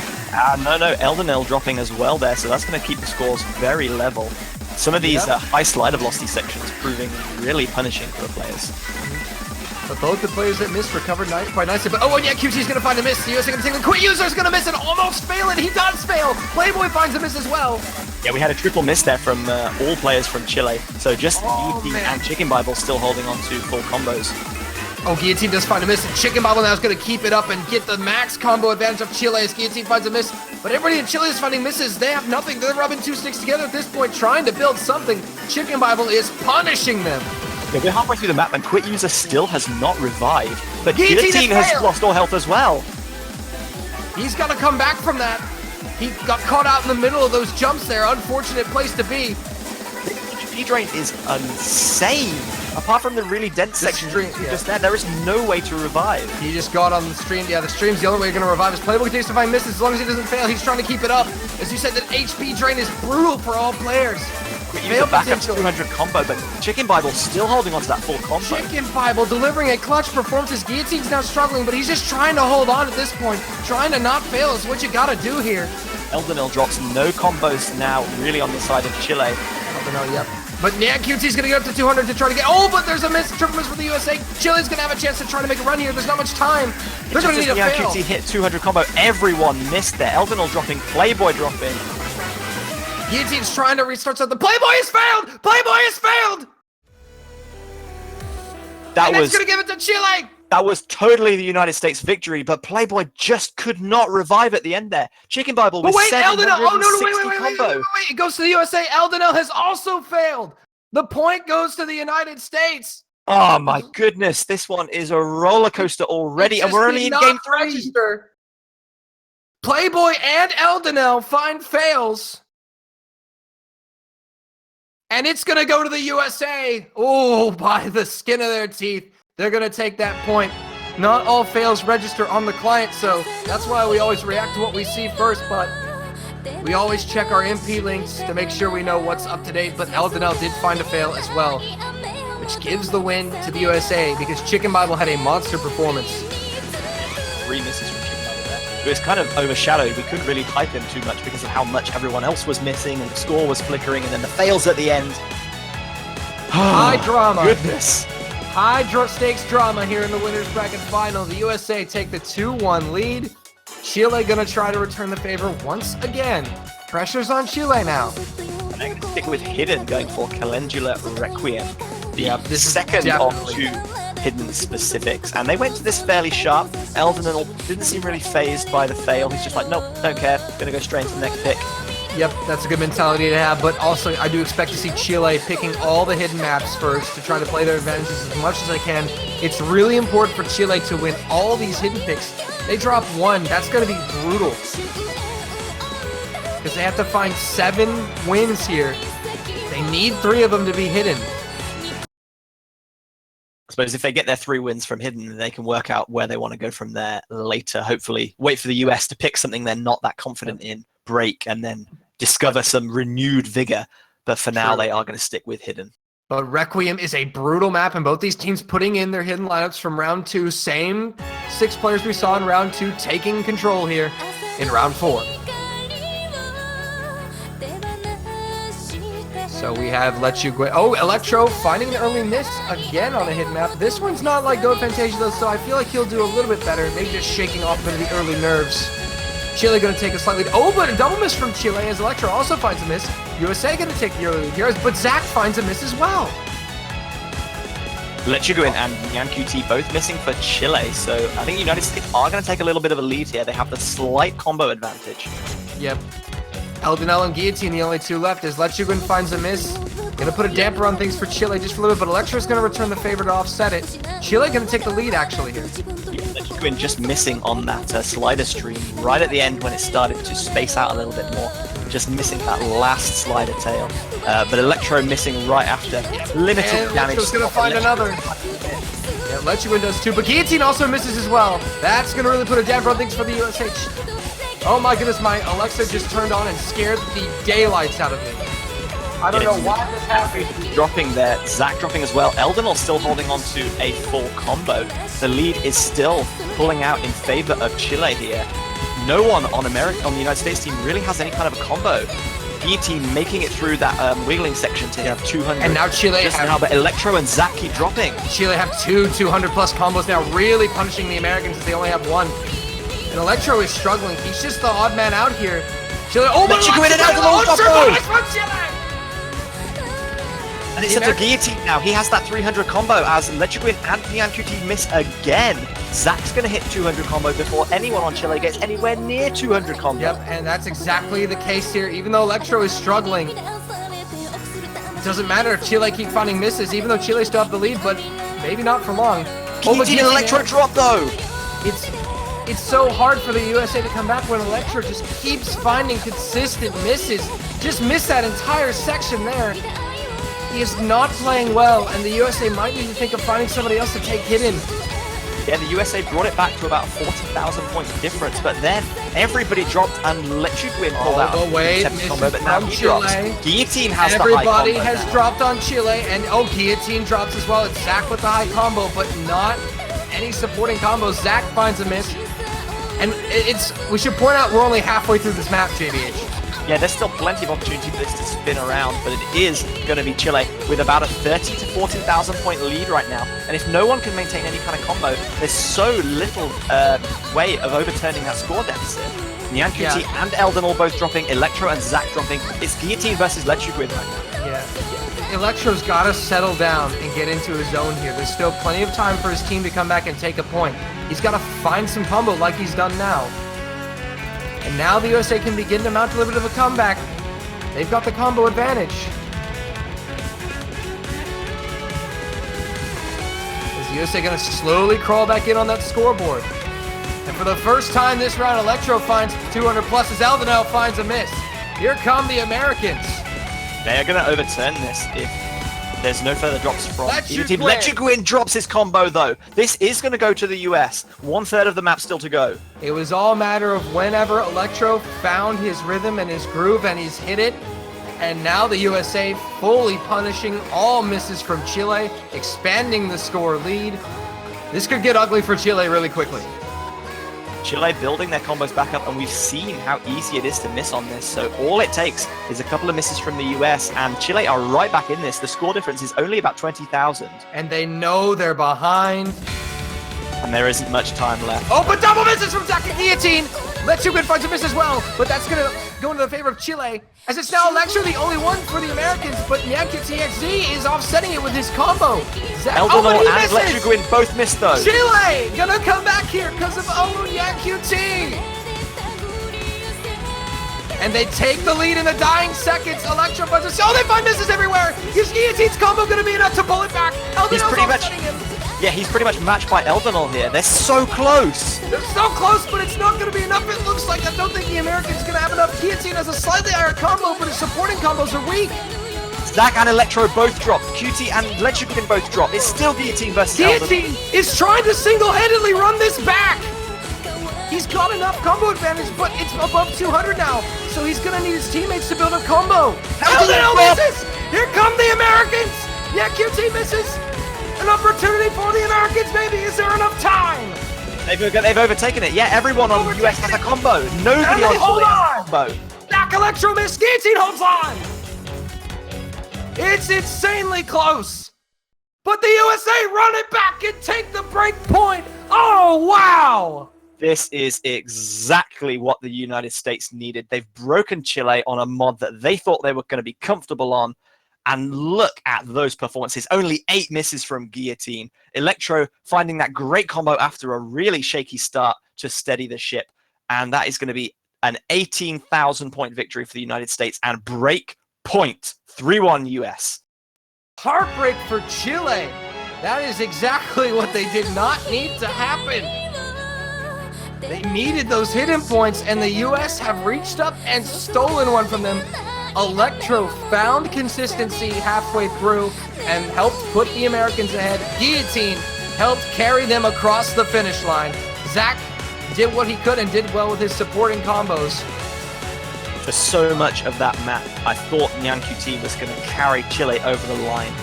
No, Eldenel dropping as well there, so that's going to keep the scores very level. Some of these high slider velocity sections proving really punishing for the players. But both the players that missed recovered quite nicely. But QT's going to find a miss. The USA going to take the Quit User's going to miss and almost fail it. He does fail. Playboy finds a miss as well. Yeah, we had a triple miss there from all players from Chile. So just VP and Chicken Bible still holding on to full combos. Guillotine does find a miss, and Chicken Bible now is going to keep it up and get the max combo advantage of Chile as Guillotine finds a miss. But everybody in Chile is finding misses. They have nothing. They're rubbing two sticks together at this point, trying to build something. Chicken Bible is punishing them. Yeah, we're halfway through the map, and Quit User still has not revived. But Guillotine has lost all health as well. He's got to come back from that. He got caught out in the middle of those jumps there. Unfortunate place to be. The HP drain is insane. Apart from the really dense section just there is no way to revive. He just got on the stream. Yeah, the stream's the only way you're going to revive. His Playboy continues to find misses. As long as he doesn't fail, he's trying to keep it up. As you said, that HP drain is brutal for all players. Fail back up to 200 combo, but Chicken Bible still holding on to that full combo. Chicken Bible delivering a clutch performance. His Guillotine's now struggling, but he's just trying to hold on at this point. Trying to not fail is what you got to do here. Eldenil drops no combos now, really on the side of Chile. Eldenil, yep. But Nyan QT's going to get up to 200 to try to get... Oh, but there's a miss, triple miss for the USA. Chile's going to have a chance to try to make a run here. There's not much time. They're going to need a fail. QT hit 200 combo. Everyone missed there. Eldenil dropping, Playboy dropping. Guillotine's trying to restart something. Playboy has failed! Playboy has failed! That's going to give it to Chile! That was totally the United States victory, but Playboy just could not revive at the end there. Chicken Bible with 760 combo. Wait. It goes to the USA. Eldenil has also failed. The point goes to the United States. Oh my goodness, this one is a roller coaster already, and we're only in game 3. Register. Playboy and Eldenil find fails. And it's going to go to the USA. Oh, by the skin of their teeth. They're going to take that point. Not all fails register on the client, so that's why we always react to what we see first, but we always check our MP links to make sure we know what's up to date. But Eldenil did find a fail as well, which gives the win to the USA because Chicken Bible had a monster performance. 3 misses from Chicken Bible there. It was kind of overshadowed. We couldn't really hype him too much because of how much everyone else was missing and the score was flickering, and then the fails at the end. High drama. Goodness. High stakes drama here in the winners bracket final. The USA take the 2-1 lead. Chile gonna try to return the favor once again. Pressure's on Chile now. And they're gonna stick with Hidden, going for Calendula Requiem. The second of 2 Hidden specifics. And they went to this fairly sharp. Eldenil didn't seem really phased by the fail. He's just like, nope, don't care. Gonna go straight into the next pick. Yep, that's a good mentality to have, but also I do expect to see Chile picking all the hidden maps first to try to play their advantages as much as they can. It's really important for Chile to win all these hidden picks. They drop 1, that's going to be brutal. Because they have to find 7 wins here. They need 3 of them to be hidden. I suppose if they get their 3 wins from Hidden, they can work out where they want to go from there later. Hopefully, wait for the US to pick something they're not that confident in, break, and then discover some renewed vigor. But for now, they are going to stick with Hidden. But Requiem is a brutal map, and both these teams putting in their hidden lineups from round 2. Same 6 players we saw in round 2 taking control here in round 4. So we have Let You Go. Oh, Electro finding an early miss again on a hidden map. This one's not like Go Fantasia though, so I feel like he'll do a little bit better. Maybe just shaking off some of the early nerves. Chile going to take a slightly... Oh, but a double miss from Chile as Electro also finds a miss. USA going to take the early lead here, but Zach finds a miss as well. Let You Go in and Nyan QT both missing for Chile, so I think United States are going to take a little bit of a lead here. They have the slight combo advantage. Yep. Eldenil and Guillotine, the only 2 left, as Let You Go in finds a miss. Gonna put a damper on things for Chile just for a little bit, but Electro's gonna return the favor to offset it. Chile gonna take the lead actually here. Electro just missing on that slider stream right at the end when it started to space out a little bit more. Just missing that last slider tail. But Electro missing right after. Limited and damage. Electro's gonna find another. Yeah, Electro does too, but Guillotine also misses as well. That's gonna really put a damper on things for the USH. Oh my goodness, my Alexa just turned on and scared the daylights out of me. I don't know why this happened. Dropping there, Zach dropping as well. Eldenor still holding on to a full combo. The lead is still pulling out in favor of Chile here. No one on the United States team really has any kind of a combo. Guillotine making it through that wiggling section to have 200. And now Chile but Electro and Zach keep dropping. Chile have two 200 plus combos now, really punishing the Americans as they only have one. And Electro is struggling. He's just the odd man out here. Chile, oh my God! And it's a Guillotine now. He has that 300 combo as Lechuguin and Nyan miss again. Zach's going to hit 200 combo before anyone on Chile gets anywhere near 200 combo. Yep, and that's exactly the case here. Even though Electro is struggling, it doesn't matter if Chile keep finding misses, even though Chile still have the lead, but maybe not for long. Guillotine and Electro drop though. It's so hard for the USA to come back when Electro just keeps finding consistent misses. Just missed that entire section there. He is not playing well, and the USA might need to think of finding somebody else to take hit in. Yeah, the USA brought it back to about 40,000 points difference, but then everybody dropped and Lechuguin pulled out. Oh, wait, combo, but now he drops. Guillotine has Everybody the high combo has now. dropped on Chile, and Guillotine drops as well. It's Zach with the high combo, but not any supporting combos. Zach finds a miss, and we should point out we're only halfway through this map, JBH. Yeah, there's still plenty of opportunity for this to spin around, but it is going to be Chile with about a 30 to 40,000 point lead right now. And if no one can maintain any kind of combo, there's so little way of overturning that score deficit. Nyan and Eldenor both dropping, Electro and Zach dropping. It's Guillotine versus Lechuguin right now. Yeah. Electro's got to settle down and get into his zone here. There's still plenty of time for his team to come back and take a point. He's got to find some combo like he's done now. And now the USA can begin to mount a little bit of a comeback. They've got the combo advantage. Is the USA going to slowly crawl back in on that scoreboard? And for the first time this round, Electro finds 200 plus as Eldenor finds a miss. Here come the Americans. They are going to overturn this if there's no further drops from Lechuguin. Lechuguin drops his combo though. This is going to go to the US. 1/3 of the map still to go. It was all a matter of whenever Electro found his rhythm and his groove and he's hit it. And now the USA fully punishing all misses from Chile, expanding the score lead. This could get ugly for Chile really quickly. Chile building their combos back up, and we've seen how easy it is to miss on this. So all it takes is a couple of misses from the US, and Chile are right back in this. The score difference is only about 20,000. And they know they're behind. And there isn't much time left. Oh, but double misses from Zach and Guillotine! Lechuguin finds a miss as well, but that's going to go into the favor of Chile, as it's now Electro the only one for the Americans, but NyanQTXZ is offsetting it with his combo. Eldenor and Lechuguin both missed though. Chile gonna come back here because of NyanQT. And they take the lead in the dying seconds. Electro punches. Oh, they find misses everywhere. Is Guillotine's combo gonna be enough to pull it back? He's pretty much he's pretty much matched by Eldenor here. They're so close. They're so close, but it's not gonna be enough. It looks like I don't think the American's gonna have enough. Guillotine has a slightly higher combo, but his supporting combos are weak. Zach and Electro both dropped. QT and Lechuguin both dropped. It's still Guillotine versus Guillotine is trying to single-handedly run this back. He's got enough combo advantage, but it's above 200 now, so he's gonna need his teammates to build a combo. Eldenor misses! Here come the Americans! Yeah, QT misses! An opportunity for the Americans, maybe. Is there enough time? They've overtaken it. Yeah, everyone on the US has a combo. Nobody on hold has a combo. Zach Electro missed. Guillotine holds on. It's insanely close. But the USA run it back and take the break point. Oh, wow. This is exactly what the United States needed. They've broken Chile on a mod that they thought they were going to be comfortable on. And look at those performances. Only 8 misses from Guillotine. Electro finding that great combo after a really shaky start to steady the ship. And that is going to be an 18,000 point victory for the United States and break point 3-1 US. Heartbreak for Chile. That is exactly what they did not need to happen. They needed those hidden points, and the U.S. have reached up and stolen one from them. Electro found consistency halfway through and helped put the Americans ahead. Guillotine helped carry them across the finish line. Zach did what he could and did well with his supporting combos. For so much of that map, I thought NyanQT was going to carry Chile over the line,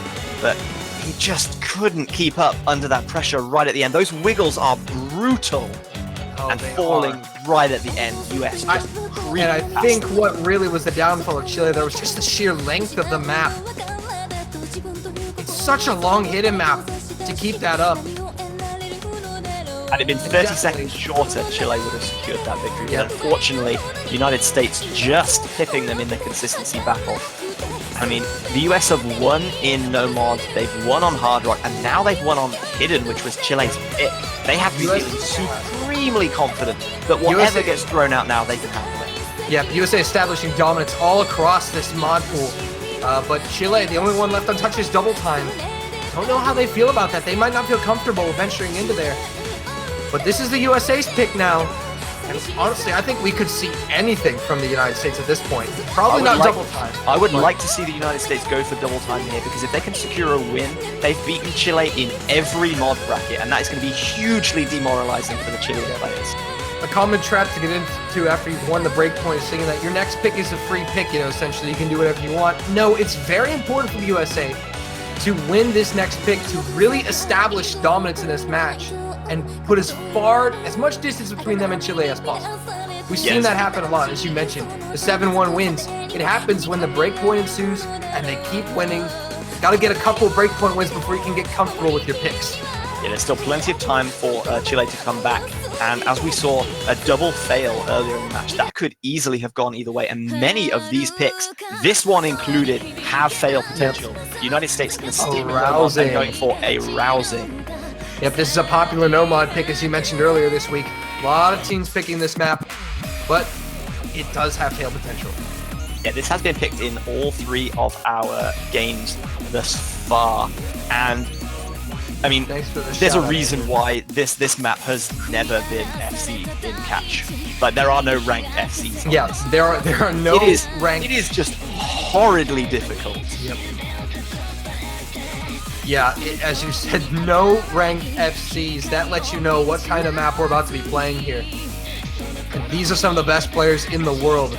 but he just couldn't keep up under that pressure right at the end. Those wiggles are brutal and falling right at the end. US just and I think what really was the downfall of Chile, there was just the sheer length of the map. It's such a long hidden map to keep that up. Had it been 30 seconds shorter, Chile would have secured that victory. Yep. But unfortunately, the United States just hipping them in the consistency battle. I mean, the US have won in No Mod, they've won on Hard Rock, and now they've won on Hidden, which was Chile's pick. They have to be feeling supremely confident that whatever gets thrown out now, they can handle it. Yeah, USA establishing dominance all across this mod pool. But Chile, the only one left untouched, is Double Time. Don't know how they feel about that. They might not feel comfortable venturing into there. But this is the USA's pick now. And honestly, I think we could see anything from the United States at this point. Probably not Double Time. I would like to see the United States go for Double Time here, because if they can secure a win, they've beaten Chile in every mod bracket, and that is going to be hugely demoralizing for the Chilean players. A common trap to get into after you've won the breakpoint is thinking that your next pick is a free pick, essentially you can do whatever you want. No, it's very important for the USA to win this next pick, to really establish dominance in this match and put as much distance between them and Chile as possible. We've seen that happen a lot, as you mentioned. The 7-1 wins. It happens when the breakpoint ensues and they keep winning. Got to get a couple of breakpoint wins before you can get comfortable with your picks. Yeah, there's still plenty of time for Chile to come back. And as we saw, a double fail earlier in the match, that could easily have gone either way. And many of these picks, this one included, have fail potential. The United States are going to stick with them and going for a rousing. Yep, this is a popular no-mod pick, as you mentioned earlier this week. A lot of teams picking this map, but it does have fail potential. Yeah, this has been picked in all 3 of our games thus far. And I mean, there's a reason why this map has never been FC in catch. Like, there are no ranked FCs. Yeah, there are no ranked. It is just horridly difficult. Yep. Yeah, as you said, no ranked FCs. That lets you know what kind of map we're about to be playing here. And these are some of the best players in the world.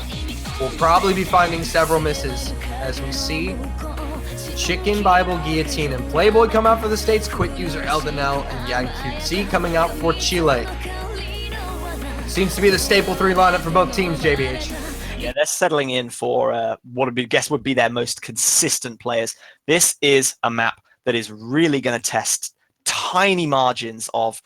We'll probably be finding several misses as we see Chicken Bible, Guillotine, and Playboy come out for the States. Quit User Eldenel and NyanQT coming out for Chile. Seems to be the staple 3 lineup for both teams, JBH. Yeah, they're settling in for what I guess would be their most consistent players. This is a map that is really going to test tiny margins of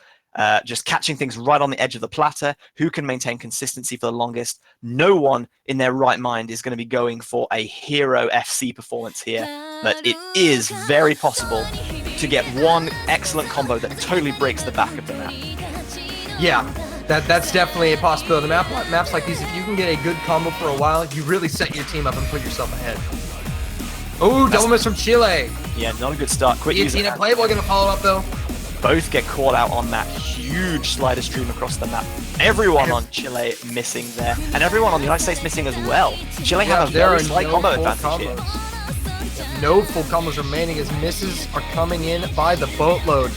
just catching things right on the edge of the platter. Who can maintain consistency for the longest? No one in their right mind is going to be going for a hero FC performance here, but it is very possible to get one excellent combo that totally breaks the back of the map. Yeah, that's definitely a possibility. Maps like these, if you can get a good combo for a while, you really set your team up and put yourself ahead. Oh, double miss from Chile. Yeah, not a good start. Quick Guillotine and Playboy going to follow up, though. Both get caught out on that huge slider stream across the map. Everyone on Chile missing there, and everyone on the United States missing as well. Chile have a very slight combo advantage here. No full combos remaining as misses are coming in by the boatload.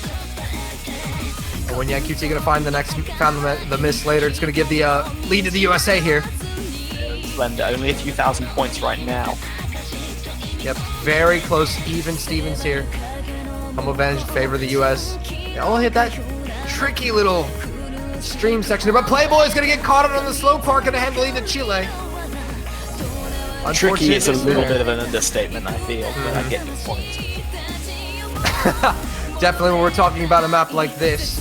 And when NyanQT going to find the miss later, it's going to give the lead to the USA here. Slender, only a few thousand points right now. Yep, very close, even Stevens here. Home advantage in favor of the US. They all hit that tricky little stream section, but Playboy's gonna get caught on the slow part, gonna hand the lead to Chile. Tricky is a little bit of an understatement, I feel, but I get your point. Definitely when we're talking about a map like this.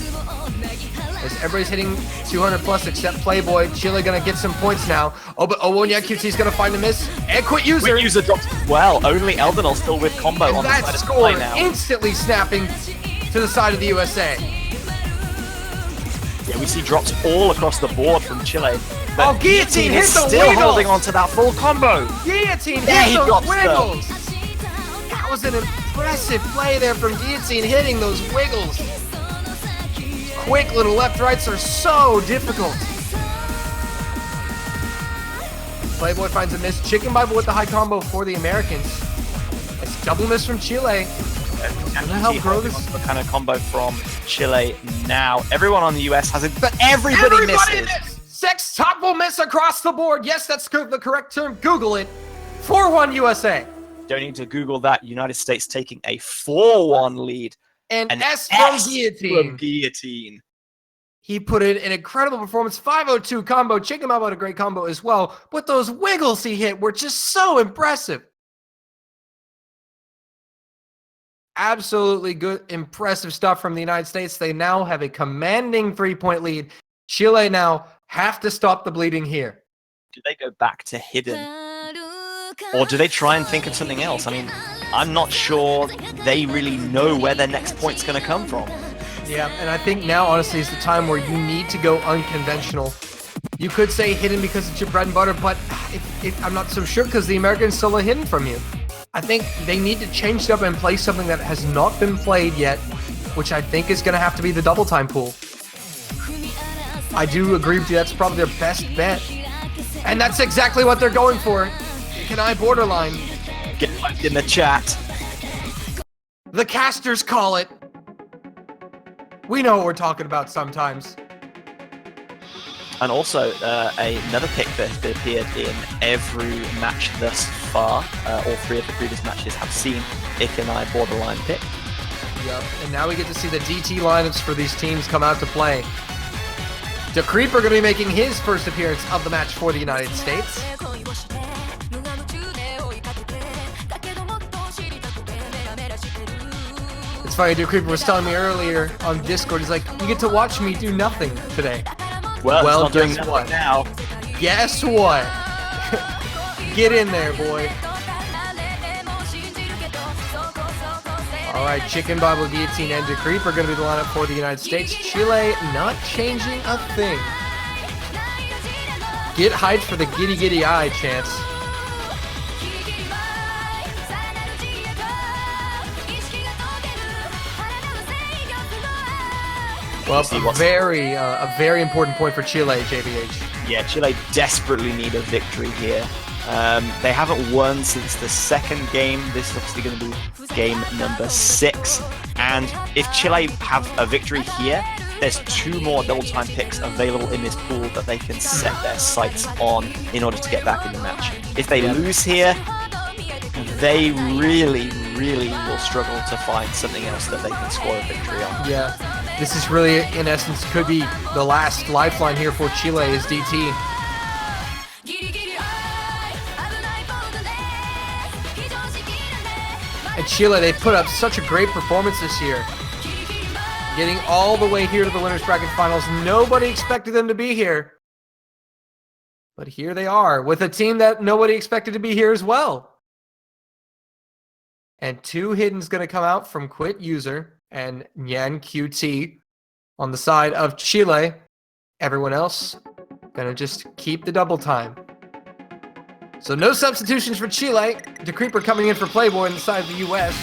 As everybody's hitting 200 plus except Playboy. Chile gonna get some points now. Oh, but NyanQT's gonna find a miss. And Quit User. Quit User drops as well. Only Eldenal still with combo and on the that side of the score play now. Instantly snapping to the side of the USA. Yeah, we see drops all across the board from Chile. But Guillotine hit the still wiggles. holding on to that full combo. Guillotine he hit the drops wiggles. That was an impressive play there from Guillotine, hitting those wiggles. Quick little left-rights are so difficult. Playboy finds a miss. Chicken Bible with the high combo for the Americans. It's double miss from Chile. Gonna help grow this. The kind of combo from Chile now. Everyone on the US has it, but everybody misses. Sextuple miss across the board. Yes, that's the correct term. Google it. 4-1 USA. Don't need to Google that. United States taking a 4-1 lead. And an S from Guillotine. He put in an incredible performance. 502 combo. Chicken Bible had a great combo as well. But those wiggles he hit were just so impressive. Absolutely good, impressive stuff from the United States. They now have a commanding 3-point lead. Chile now have to stop the bleeding here. Do they go back to hidden? Or do they try and think of something else? I mean, I'm not sure they really know where their next point's going to come from. Yeah, and I think now, honestly, is the time where you need to go unconventional. You could say hidden because it's your bread and butter, but I'm not so sure because the Americans still are hidden from you. I think they need to change it up and play something that has not been played yet, which I think is going to have to be the double time pool. I do agree with you. That's probably their best bet. And that's exactly what they're going for. Can I borderline? Get in the chat. The casters call it. We know what we're talking about sometimes. And also, another pick that has appeared in every match thus far. All three of the previous matches have seen Ick and I borderline pick. Yep, and now we get to see the DT lineups for these teams come out to play. The Creeper going to be making his first appearance of the match for the United States. It's funny, the Creeper was telling me earlier on Discord, he's like, you get to watch me do nothing today. Well, guess what? Now. Guess what? Get in there, boy. All right, Chicken Bible, Guillotine, and the Creeper are going to be the lineup for the United States. Chile not changing a thing. Get hyped for the giddy giddy eye chance. Well, a very important point for Chile, JBH. Yeah, Chile desperately need a victory here. They haven't won since the second game. This is obviously going to be game number 6. And if Chile have a victory here, there's 2 more double time picks available in this pool that they can set their sights on in order to get back in the match. If they lose here, they really will struggle to find something else that they can score a victory on. Yeah, this is really, in essence, could be the last lifeline here for Chile is DT. And Chile, they put up such a great performance this year. Getting all the way here to the winners bracket finals. Nobody expected them to be here. But here they are with a team that nobody expected to be here as well. And 2 hidden's going to come out from Quit User and Nyan QT on the side of Chile. Everyone else going to just keep the double time. So no substitutions for Chile. The Creeper coming in for Playboy on the side of the US.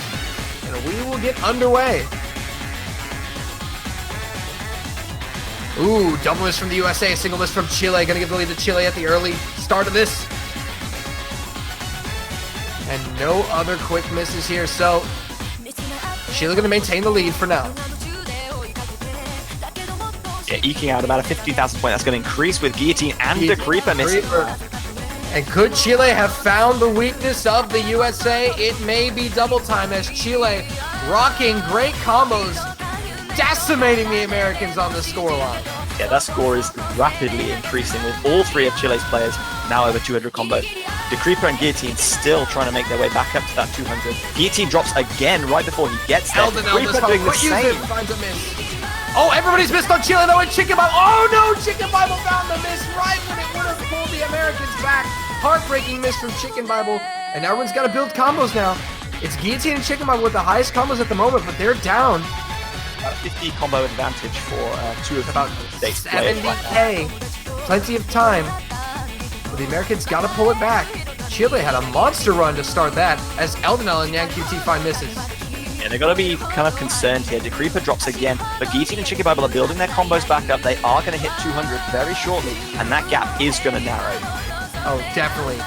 And we will get underway. Ooh, double miss from the USA, a single miss from Chile. Gonna give the lead to Chile at the early start of this. And no other quick misses here, so Chile gonna maintain the lead for now. Yeah, eking out about a 50,000 point. That's gonna increase with Guillotine and the Creeper missing. And could Chile have found the weakness of the USA? It may be double time as Chile rocking great combos, decimating the Americans on the scoreline. Yeah, that score is rapidly increasing with all 3 of Chile's players now over 200 combo. The Creeper and Guillotine still trying to make their way back up to that 200. Guillotine drops again right before he gets there. Creeper doing the same. Finds a miss. Oh, everybody's missed on Chile though, and Chicken Bible. Oh no, Chicken Bible found the miss right when it would have pulled the Americans back. Heartbreaking miss from Chicken Bible, and everyone's got to build combos now. It's Guillotine and Chicken Bible with the highest combos at the moment, but they're down. About a 50 combo advantage for 2 of about the 70k. Plenty of time. But the Americans got to pull it back. Chile had a monster run to start that as Eldenel and Yan QT find misses. Yeah, they're going to be kind of concerned here. Decreeper drops again, but Geetin and Chicky Bible are building their combos back up. They are going to hit 200 very shortly, and that gap is going to narrow. Oh, definitely.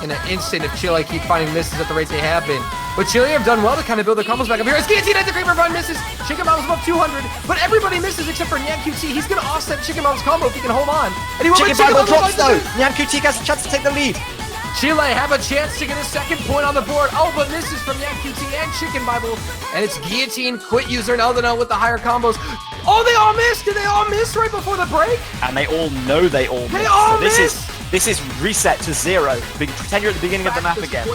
In an instant if Chile keep finding misses at the rate they have been. But Chile have done well to kind of build their combos back up here. As Guillotine and Decreeper find misses. Chicken Bible's above 200, but everybody misses except for Nyan QT. He's going to offset Chicken Bible's combo if he can hold on. And he will Chicken Bible drops though. Nyan QT has a chance to take the lead. Chile have a chance to get a second point on the board. Oh, but misses from Nyan QT and Chicken Bible. And it's Guillotine, Quit User, and Eldano with the higher combos. Oh, they all missed. Did they all miss right before the break? And they all know they all missed. They all missed. This is reset to 0. Pretend you're at the beginning of the map again.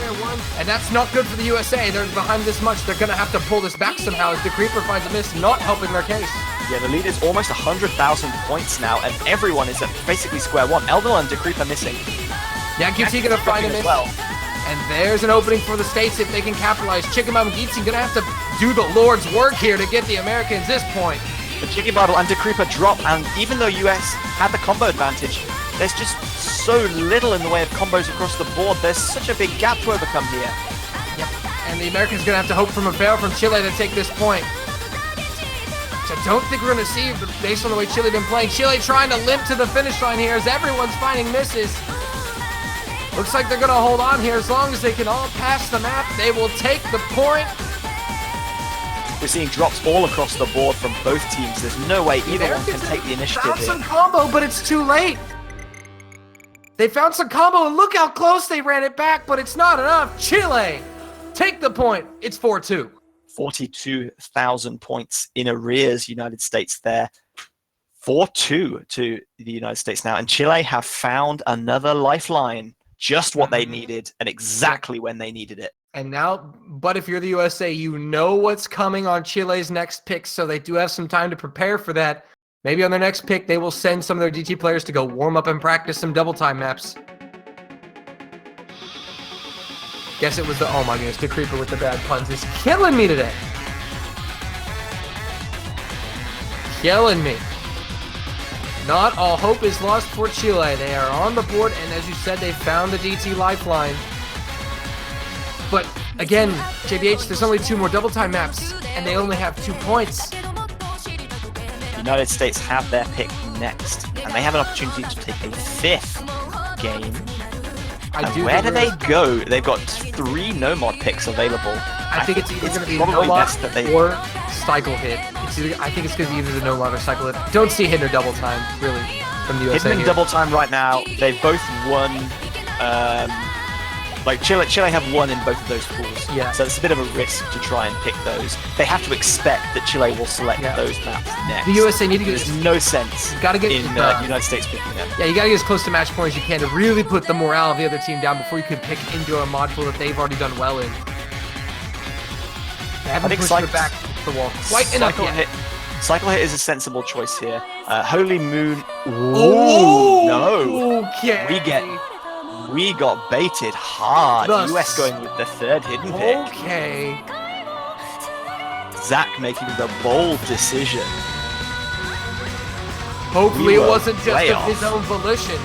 And that's not good for the USA. They're behind this much. They're going to have to pull this back somehow as Decreeper finds a miss, not helping their case. Yeah, the lead is almost 100,000 points now, and everyone is at basically square one. Eldon and Decreeper missing. Yankee going to find a miss. Well. And there's an opening for the States if they can capitalize. Chicken Mom and Geetsy going to have to do the Lord's work here to get the Americans this point. The Chicky Bible and Decreeper drop, and even though US had the combo advantage, there's just so little in the way of combos across the board. There's such a big gap to overcome here. Yep. And the Americans going to have to hope from a fail from Chile to take this point. Which I don't think we're going to see, but based on the way Chile been playing. Chile trying to limp to the finish line here as everyone's finding misses. Looks like they're going to hold on here. As long as they can all pass the map, they will take the point. We're seeing drops all across the board from both teams. There's no way either one can take the initiative here. Found some combo, but it's too late. They found some combo, and look how close they ran it back, but it's not enough. Chile, take the point. It's 4-2. 42,000 points in arrears, United States there. 4-2 to the United States now, and Chile have found another lifeline. Just what they needed, and exactly when they needed it. And now, but if you're the USA, you know what's coming on Chile's next pick, so they do have some time to prepare for that. Maybe on their next pick, they will send some of their DT players to go warm up and practice some double time maps. Guess it was the, oh my goodness, Decreeper with the bad puns is killing me today. Killing me. Not all hope is lost for Chile. They are on the board, and as you said, they found the DT lifeline. But again, JBH, there's only 2 more double time maps, and they only have 2 points. United States have their pick next, and they have an opportunity to take a 5th game. Where do they go? They've got 3 no-mod picks available. I think it's either going to be no-mod or cycle hit. I think it's going to be either the no-mod or cycle hit. Don't see hidden or double time, really, from the USA Hidden and double time right now. They've both won. Chile have won in both of those pools. Yeah. So it's a bit of a risk to try and pick those. They have to expect that Chile will select those maps next. The USA need to get... There's no sense in United States picking them. Yeah, you got to get as close to match point as you can to really put the morale of the other team down before you can pick into a mod pool that they've already done well in. They haven't pushed it back the wall quite enough yet. Cycle hit is a sensible choice here. Holy Moon. Ooh, no. Okay. We got baited hard. US going with the 3rd hidden pick. Okay. Zach making the bold decision. Hopefully it wasn't just of his own volition.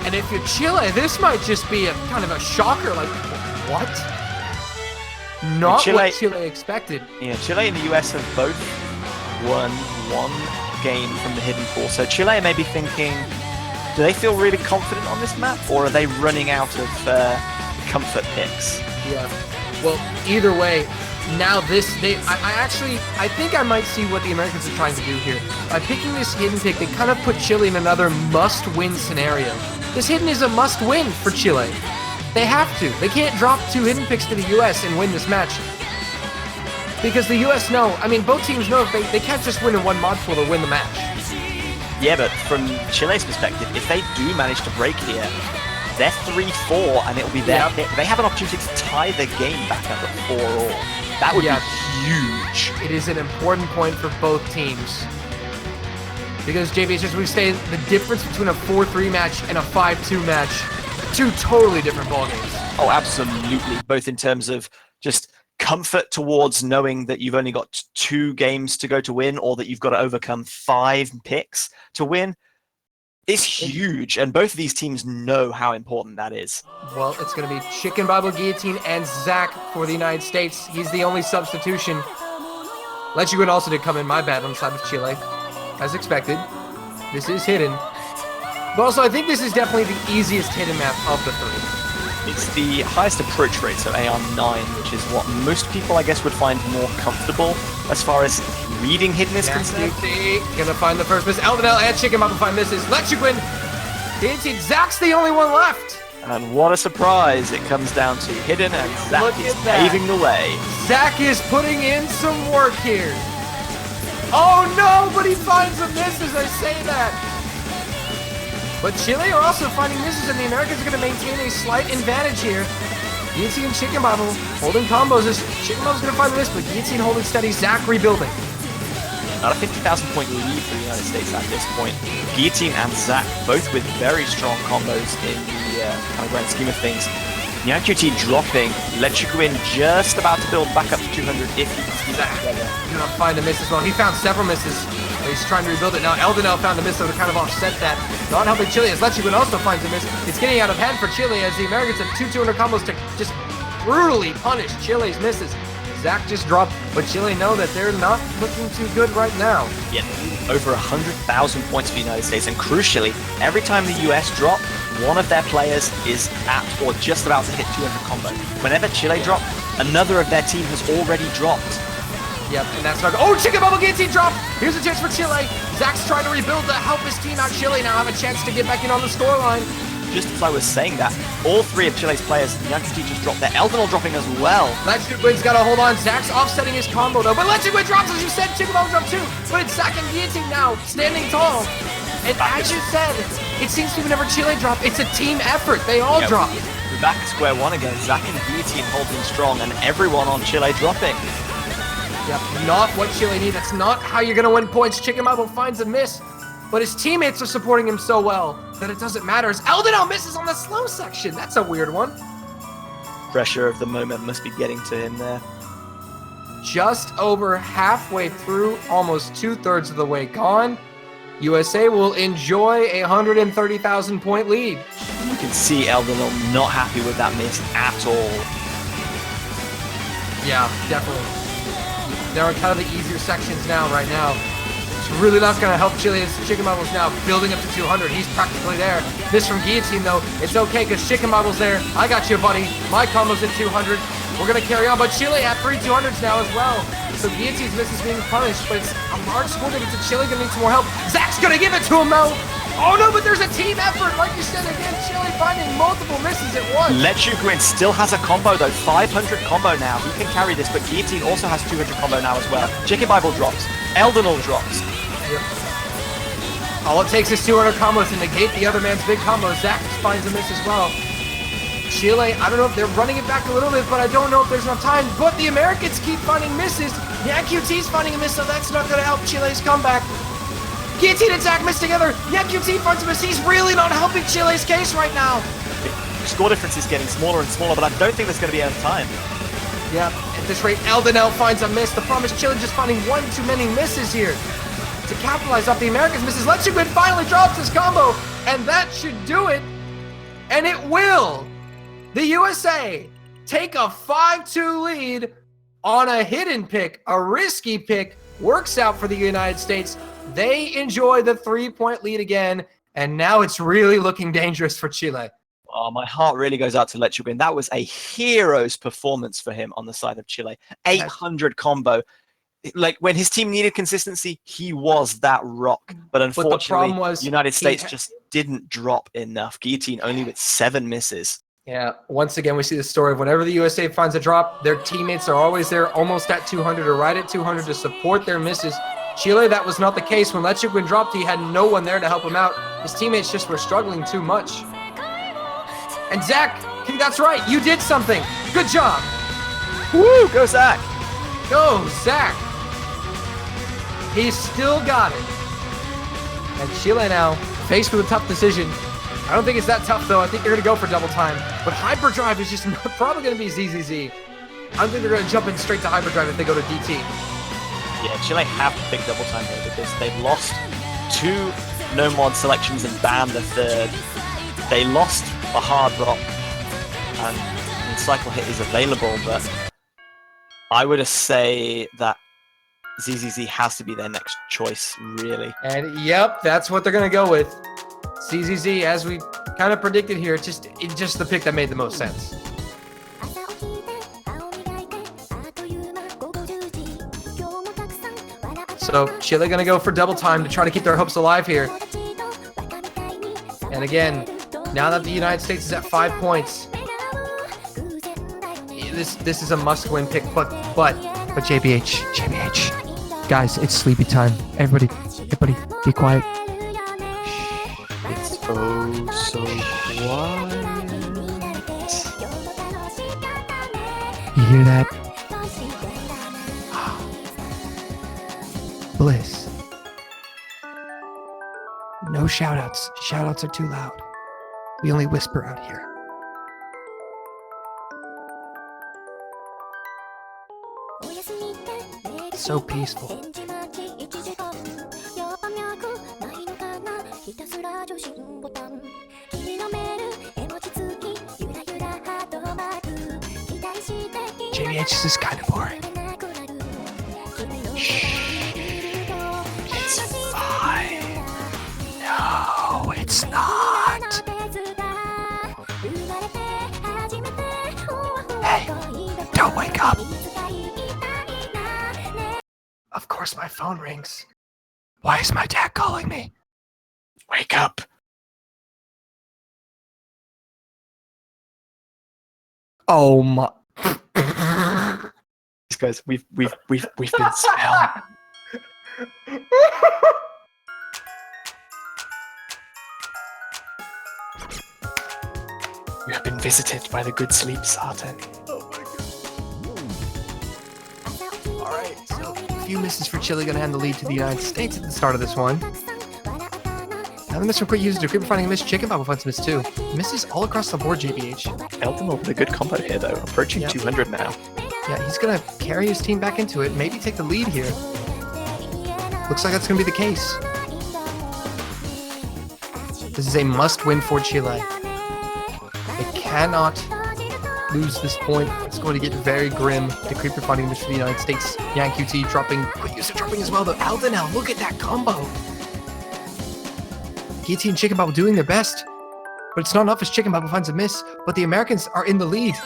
And if you're Chile, this might just be a kind of a shocker. Like, what? Not what Chile expected. Yeah, Chile and the US have both won 1 game from the hidden pool. So Chile may be thinking, do they feel really confident on this map, or are they running out of comfort picks? Yeah. Well, either way, now I think I might see what the Americans are trying to do here. By picking this hidden pick, they kind of put Chile in another must-win scenario. This hidden is a must-win for Chile. They have to. They can't drop 2 hidden picks to the US and win this match. Because the US know, I mean, both teams know if they can't just win in 1 mod pool to win the match. Yeah, but from Chile's perspective, if they do manage to break here, they're 3-4 and it'll be their pick. They have an opportunity to tie the game back up at 4-all. That would be huge. It is an important point for both teams. Because, JB, just we say the difference between a 4-3 match and a 5-2 match, 2 totally different ballgames. Oh, absolutely. Both in terms of just comfort towards knowing that you've only got 2 games to go to win, or that you've got to overcome 5 picks to win. is huge, and both of these teams know how important that is. Well, it's going to be Chicken Bible, Guillotine, and Zach for the United States. He's the only substitution. Lechuguin also did come in, my bad, on the side of Chile, as expected. This is hidden. But also, I think this is definitely the easiest hidden map of the three. It's the highest approach rate, so AR9, which is what most people, I guess, would find more comfortable as far as reading hidden is concerned. Gonna find the first miss. Eldenel and Chicken Bible find misses. Lechuguin, Guillotine, Zach's the only one left. And what a surprise, it comes down to hidden, and Zach is paving the way. Zach is putting in some work here. Oh no, but he finds a miss as I say that. But Chile are also finding misses, and the Americans are going to maintain a slight advantage here. Guillotine and Chicken Bible holding combos. Chicken Bible's going to find the miss, but Guillotine holding steady. Zach rebuilding. Not a 50,000 point lead for the United States at this point. Guillotine and Zach both with very strong combos in the kind of grand scheme of things. NyanQT dropping, Lechuguin just about to build back up to 200 if he can see that together. He's going to find a miss as well. He found several misses. He's trying to rebuild it now. Eldenel found a miss, so to kind of offset that. Not helping Chile as Lechuguin also finds a miss. It's getting out of hand for Chile as the Americans have 200 combos to just brutally punish Chile's misses. Zach just dropped, but Chile know that they're not looking too good right now. Yeah, over 100,000 points for the United States, and crucially, every time the US drop, one of their players is at or just about to hit 200 combo. Whenever Chile drop, another of their team has already dropped. Yep, and that's not. Oh, Chicken Bubble Guillotine drop! Here's a chance for Chile. Zach's trying to rebuild to help his team out. Chile now have a chance to get back in on the scoreline. Just as I was saying that, all three of Chile's players, NyanQT just dropped there. Eldenel dropping as well. Lechuguin's got to hold on. Zach's offsetting his combo though, but Lechuguin drops as you said. Chicken Bubble dropped too, but it's Zach and Guillotine now standing tall. And as you said, it seems to be whenever Chile drop, it's a team effort. They all drop. We're back at square one again. Zach and Guillotine holding strong, and everyone on Chile dropping. Yep, not what Chile need. That's not how you're going to win points. Chicken Bible finds a miss, but his teammates are supporting him so well that it doesn't matter. As Eldenel misses on the slow section. That's a weird one. Pressure of the moment must be getting to him there. Just over halfway through, almost 2/3 of the way gone. USA will enjoy a 130,000 point lead. You can see Eldenel not happy with that miss at all. Yeah, definitely. They're on kind of the easier sections now, right now. It's really not going to help Chile as Chicken Bible's now building up to 200. He's practically there. Miss from Guillotine, though. It's okay, because Chicken Bible's there. I got you, buddy. My combo's at 200. We're going to carry on, but Chile at 3 200s now as well. So Guillotine's miss is being punished, but it's a large score difference, and Chile going to need some more help. Zach's going to give it to him, though. Oh, no, but there's a team effort. Like you said, again, Chile finding multiple misses at once. Lechuguin still has a combo, though. 500 combo now. He can carry this, but Guillotine also has 200 combo now as well. Chicken Bible drops. Eldenel drops. Yep. All it takes is 200 combos to negate the other man's big combo. Zach finds a miss as well. Chile, I don't know if they're running it back a little bit, but I don't know if there's enough time. But the Americans keep finding misses. NyanQT's finding a miss, so that's not going to help Chile's comeback. Guillotine and Zach miss together. NyanQT finds a miss. He's really not helping Chile's case right now. The score difference is getting smaller and smaller, but I don't think there's going to be enough time. Yeah, at this rate, Eldenel finds a miss. The problem is Chile just finding one too many misses here to capitalize off the Americans' misses. Lechuguin finally drops his combo, and that should do it. And it will. The USA take a 5-2 lead on a hidden pick, a risky pick. Works out for the United States. They enjoy the 3-point lead again, and now it's really looking dangerous for Chile. Oh, my heart really goes out to Lechuguin. That was a hero's performance for him on the side of Chile. 800 combo. Like, when his team needed consistency, he was that rock. But unfortunately, the problem was United States just didn't drop enough. Guillotine only with 7 misses. Yeah, once again, we see the story of whenever the USA finds a drop, their teammates are always there almost at 200 or right at 200 to support their misses. Chile, that was not the case. When Lechuguin dropped, he had no one there to help him out. His teammates just were struggling too much. And Zach, that's right, you did something. Good job. Woo, go Zach. Go, Zach. He's still got it. And Chile now, faced with a tough decision. I don't think it's that tough, though. I think they're going to go for double time. But hyperdrive is just probably going to be ZZZ. I don't think they're going to jump in straight to hyperdrive if they go to DT. Yeah, Chile have to pick double time here because they've lost 2 no mod selections and banned the third. They lost a hard rock, and Cycle Hit is available, but I would say that ZZZ has to be their next choice, really. And yep, that's what they're gonna go with. ZZZ, as we kind of predicted here, it's just the pick that made the most sense. So Chile gonna go for double time to try to keep their hopes alive here. And again, now that the United States is at 5 points, this is a must-win pick. But JBH, guys, it's sleepy time. Everybody, be quiet. It's oh so quiet. You hear that? Bliss. No shoutouts. Shoutouts are too loud. We only whisper out here. So peaceful. JVH, this is kind of boring. It's fine. No, it's not. Hey, don't wake up. Of course my phone rings. Why is my dad calling me? Wake up. Oh my. Guys, we've been spelled. We have been visited by the good sleep Satan. Oh my god. Alright, so a few misses for Chile gonna hand the lead to the United States at the start of this one. Another miss from quick user to creeper finding a miss. Chicken Bobble finds a miss too. Misses all across the board, JBH. Elton with a good combo here though, approaching 200 now. Yeah, he's gonna carry his team back into it, maybe take the lead here. Looks like that's gonna be the case. This is a must-win for Chile. They cannot lose this point. It's going to get very grim. The creeper finding miss for the United States. Yan QT dropping, quick user dropping as well though. Aldenel, look at that combo. GT and Chicken Bobble doing their best, but it's not enough as Chicken Bobble finds a miss, but the Americans are in the lead.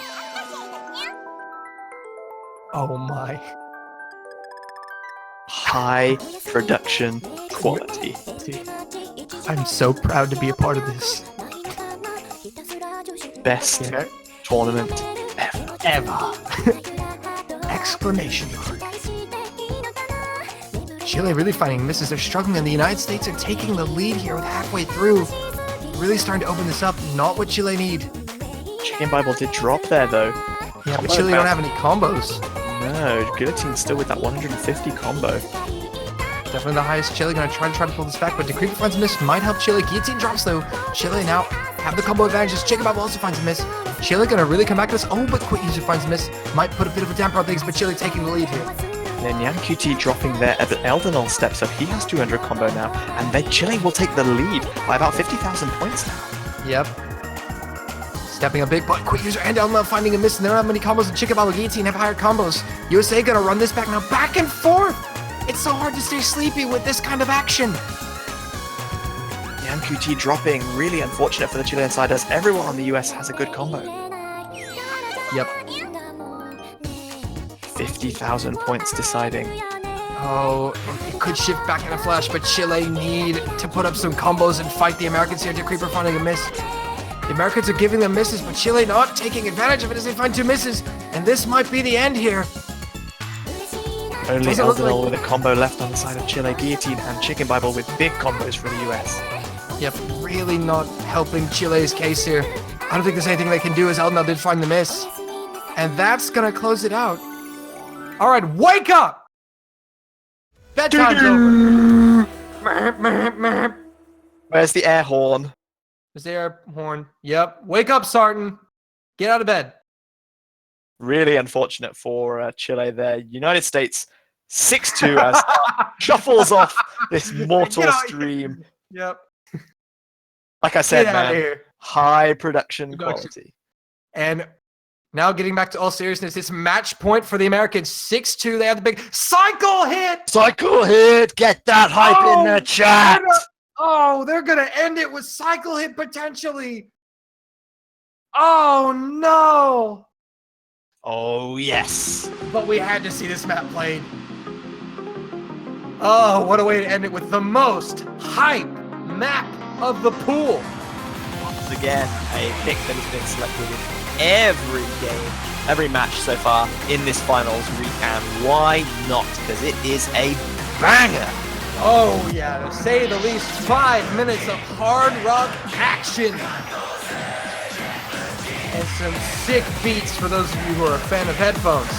Oh my. High production quality. I'm so proud to be a part of this. Best tournament ever. Exclamation mark. Chile really finding misses. They're struggling, and the United States are taking the lead here with halfway through. Really starting to open this up. Not what Chile need. Chicken Bible did drop there though. Yeah, but Chile don't have any combos. No, Guillotine still with that 150 combo. Definitely the highest. Chile gonna try to pull this back, but the creeper finds a miss. Might help Chile. Guillotine drops though. Chile now have the combo advantages. Chicken Bobble also finds a miss. Chile gonna really come back to this. Oh, but quick user finds a miss. Might put a bit of a damper on things, but Chile taking the lead here. Then Yan QT dropping there at the Eldenol step, so he has 200 combo now, and then Chile will take the lead by about 50,000 points now. Yep. Stepping a big butt, quick user and Eldenol finding a miss, and they don't have many combos, and Chicken Bobble Guillotine have higher combos. USA gonna run this back now, back and forth! It's so hard to stay sleepy with this kind of action. Yan QT dropping, really unfortunate for the Chilean side, as everyone on the US has a good combo. Yep. 50,000 points deciding. Oh, it could shift back in a flash, but Chile need to put up some combos and fight the Americans here. Creeper finding a miss. The Americans are giving them misses, but Chile not taking advantage of it as they find two misses. And this might be the end here. Only Eldenol with a combo left on the side of Chile. Guillotine and Chicken Bible with big combos for the US. Yep, really not helping Chile's case here. I don't think there's anything they can do as Eldenol did find the miss. And that's going to close it out. All right, wake up! Bedtime's over. Where's the air horn? There's the air horn. Yep. Wake up, Sarton. Get out of bed. Really unfortunate for Chile there. United States 6-2 as shuffles off this mortal stream Yep. Like I said, Get out of man, here. high production quality. And now getting back to all seriousness, it's match point for the Americans. 6-2. They have the big cycle hit. Cycle hit. Get that hype in the chat. They're going to end it with cycle hit potentially. Oh, no. Oh, yes. But we had to see this map played. Oh, what a way to end it with the most hype map of the pool. Once again, a pick that has been selected in every game, every match so far in this finals recap. Why not? Because it is a banger. Oh, yeah, to say the least, 5 minutes of hard rock action. And some sick beats for those of you who are a fan of headphones.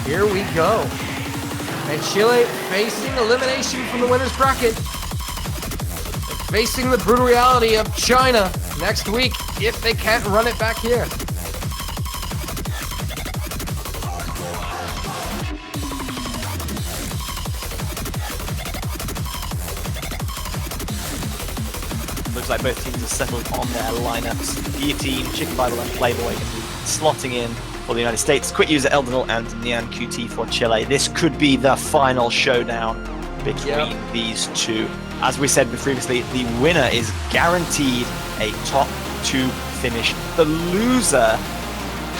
Here we go. And Chile facing elimination from the winner's bracket. Facing the brutal reality of China next week if they can't run it back here. Looks like both teams have settled on their lineups. Guillotine, Chicken Bible, and Playboy slotting in for the United States. Quick User, Eldenal, and Nyan QT for Chile. This could be the final showdown between these two. As we said previously, the winner is guaranteed a top 2 finish. The loser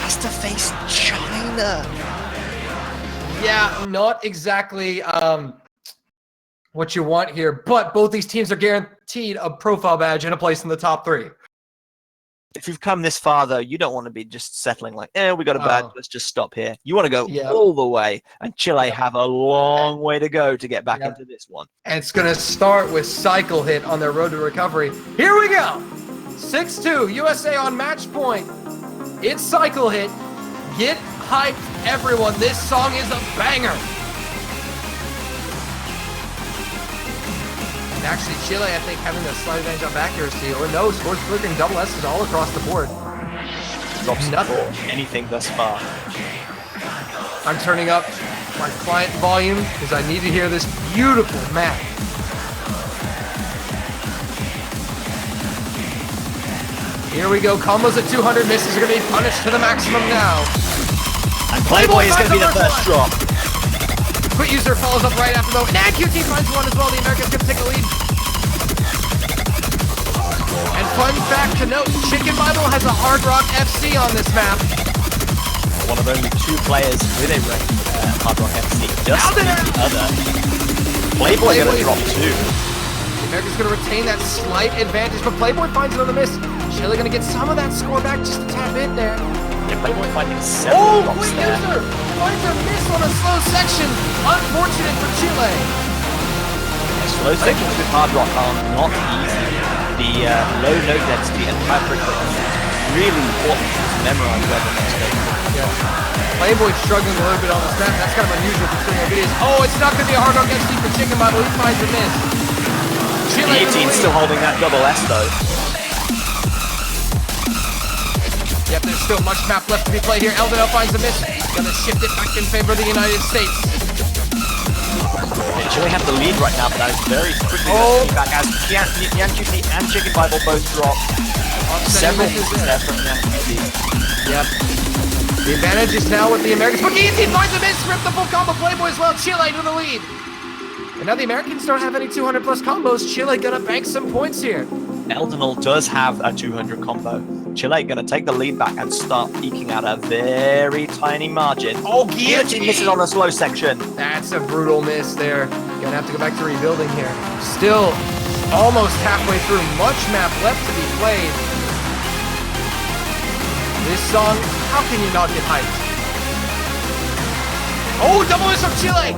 has to face China. Yeah, not exactly what you want here, but both these teams are guaranteed a profile badge and a place in the top 3. If you've come this far, though, you don't want to be just settling like, we got a badge, let's just stop here. You want to go all the way, and Chile have a long way to go to get back into this one. And it's going to start with cycle hit on their road to recovery. Here we go. 6-2, USA on match point. It's cycle hit. Get hyped, everyone. This song is a banger. And actually, Chile, I think, having a slight advantage on accuracy, or no, scores flickering double S's all across the board. Drops nothing. Anything thus far. I'm turning up my client volume because I need to hear this beautiful map. Here we go. Combos at 200. Misses are going to be punished to the maximum now. And Playboy is going to be the first drop. Quick User follows up right after though. And QT finds one as well. The Americans going to take the lead. And fun fact to note, Chicken Bible has a Hard Rock FC on this map. One of only 2 players with a ranked Hard Rock FC. Just the other. Playboy going to drop 2. The Americans going to retain that slight advantage, but Playboy finds another miss. Chile going to get some of that score back just to tap in there. Yeah, Playboy finding several drops Quick there. User finds a miss on a slow section. Unfortunate for Chile. Slow sections with Hard Rock are not easy. The low node density and high frequency is really important to memorize where the next node is. Yeah. Playboy's struggling a little bit on this map. That's kind of unusual considering our videos. Oh, it's not going to be a Hard Rock FC for Chicken Bible. He finds a miss. Chile still holding that double S though. Yep, there's still much map left to be played here. Eldonell finds a miss. Gonna shift it back in favor of the United States. Chile have the lead right now, but that is very quickly back as Nyan QT and Chicken Bible both drop. Several misses there from Nyan QT. Yep. The advantage is now with the Americans. But Guillotine finds a miss. Rip the full combo. Playboy as well. Chile to the lead. And now the Americans don't have any 200 plus combos. Chile gonna bank some points here. Eldenal does have a 200 combo. Chile gonna take the lead back and start eking out a very tiny margin. Oh, Guillotine misses on the slow section. That's a brutal miss there. Gonna have to go back to rebuilding here. Still almost halfway through. Much map left to be played. This song, how can you not get hyped? Oh, double miss from Chile!